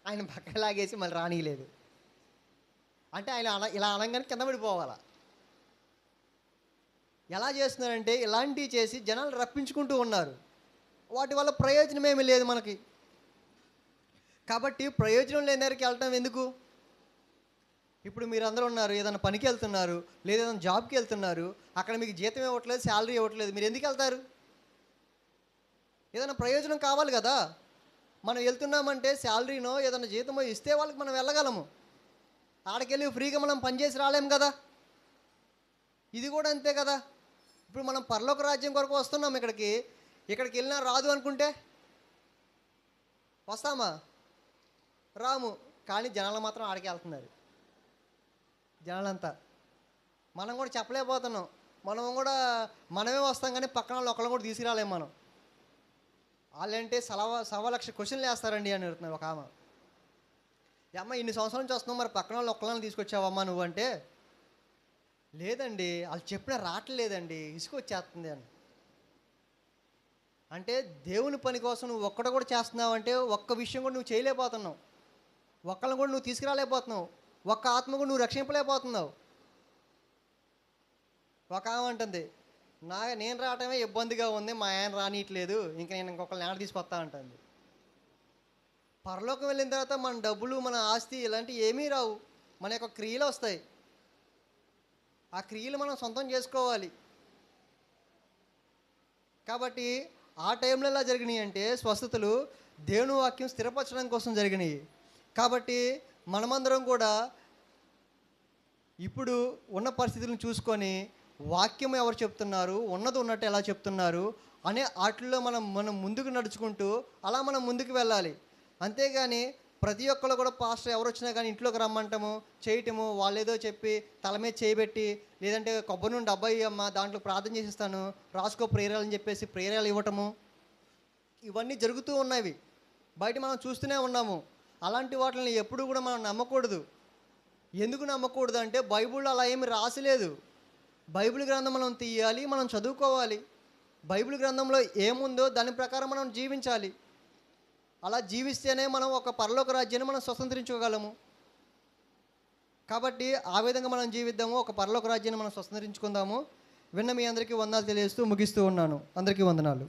ఆయన పక్కకు లాగేసి మళ్ళీ రానియలేదు. అంటే ఆయన ఇలా అనగానే కింద పడిపోవాలా. ఎలా చేస్తున్నారంటే ఇలాంటివి చేసి జనాలు రప్పించుకుంటూ ఉన్నారు. వాటి వల్ల ప్రయోజనం ఏమీ లేదు మనకి. కాబట్టి ప్రయోజనం లేని దగ్గరికి వెళ్ళటం ఎందుకు? ఇప్పుడు మీరు అందరూ ఉన్నారు, ఏదైనా పనికి వెళ్తున్నారు, లేదా ఏదైనా జాబ్కి వెళ్తున్నారు, అక్కడ మీకు జీతం ఇవ్వట్లేదు, శాలరీ ఇవ్వట్లేదు, మీరు ఎందుకు వెళ్తారు? ఏదైనా ప్రయోజనం కావాలి కదా. మనం వెళ్తున్నామంటే శాలరీనో ఏదైనా జీతమో ఇస్తే వాళ్ళకి మనం వెళ్ళగలము. ఆడకెళ్ళి ఫ్రీగా మనం పనిచేసి రాలేము కదా. ఇది కూడా అంతే కదా. ఇప్పుడు మనం పరలోక రాజ్యం కొరకు వస్తున్నాం, ఇక్కడికి వెళ్ళినా రాదు అనుకుంటే వస్తామా? రాము. కానీ జనాలు మాత్రం ఆడికి వెళ్తున్నారు. జనాలంతా మనం కూడా చెప్పలేకపోతున్నాం. మనమే వస్తాం, కానీ పక్కన వాళ్ళు ఒకళ్ళు కూడా తీసుకురాలేము మనం. వాళ్ళంటే 1,00,000 క్వశ్చన్లు వేస్తారండి అని అడుగుతున్నారు. ఒక ఆమె, అమ్మ ఇన్ని సంవత్సరాల నుంచి వస్తున్నావు, మరి పక్కన వాళ్ళు ఒక్కళ్ళని తీసుకొచ్చావమ్మా నువ్వు అంటే, లేదండి వాళ్ళు చెప్పినా రావట్లేదండి, ఇసుకొచ్చేస్తుంది అని. అంటే దేవుని పని కోసం నువ్వు ఒక్కడు కూడా చేస్తున్నావు అంటే ఒక్క విషయం కూడా నువ్వు చేయలేకపోతున్నావు, ఒక్కళ్ళని కూడా నువ్వు తీసుకురాలేకపోతున్నావు, ఒక్క ఆత్మ కూడా నువ్వు రక్షింపలేకపోతున్నావు. ఒక ఆమె అంటుంది, నేను రావటమే ఇబ్బందిగా ఉంది, మా ఆయన రానియట్లేదు, ఇంకా నేను ఇంకొకరిని ఆడ తీసుకొస్తా అంటుంది. పరలోకం వెళ్ళిన తర్వాత మన డబ్బులు, మన ఆస్తి ఇలాంటివి ఏమీ రావు, మన యొక్క క్రియలు వస్తాయి. ఆ క్రియలు మనం సొంతం చేసుకోవాలి. కాబట్టి ఆ టైంలో ఎలా జరిగినాయి అంటే స్వస్థతలు దేవుని వాక్యం స్థిరపరచడం కోసం జరిగినాయి. కాబట్టి మనమందరం కూడా ఇప్పుడు ఉన్న పరిస్థితులను చూసుకొని వాక్యం ఎవరు చెప్తున్నారు, ఉన్నది ఉన్నట్టు ఎలా చెప్తున్నారు అనే వాటిల్లో మనం ముందుకు నడుచుకుంటూ అలా మనం ముందుకు వెళ్ళాలి. అంతేగాని ప్రతి ఒక్కరు కూడా పాస్టర్ ఎవరు వచ్చినా కానీ ఇంట్లోకి రమ్మంటము, చేయటము, వాళ్ళు ఏదో చెప్పి తల మీద చేయబెట్టి, లేదంటే కొబ్బరి నుండి అబ్బాయి అమ్మ దాంట్లో ప్రార్థన చేసిస్తాను రాసుకో ప్రేరాలు అని చెప్పేసి ప్రేరాలు ఇవ్వటము, ఇవన్నీ జరుగుతూ ఉన్నవి, బయట మనం చూస్తూనే ఉన్నాము. అలాంటి వాటిని ఎప్పుడు కూడా మనం నమ్మకూడదు. ఎందుకు నమ్మకూడదు అంటే బైబిల్లో అలా ఏమి రాసలేదు. బైబిల్ గ్రంథం మనం తీయాలి, మనం చదువుకోవాలి. బైబిల్ గ్రంథంలో ఏముందో దాని ప్రకారం మనం జీవించాలి. అలా జీవిస్తేనే మనం ఒక పరలోక రాజ్యాన్ని మనం స్వతంత్రించుకోగలము. కాబట్టి ఆ విధంగా మనం జీవిద్దాము, ఒక పరలోక రాజ్యాన్ని మనం స్వతంత్రించుకుందాము. విన్న మీ అందరికీ వందనాలు తెలియజేస్తూ ముగిస్తూ ఉన్నాను. అందరికీ వందనాలు.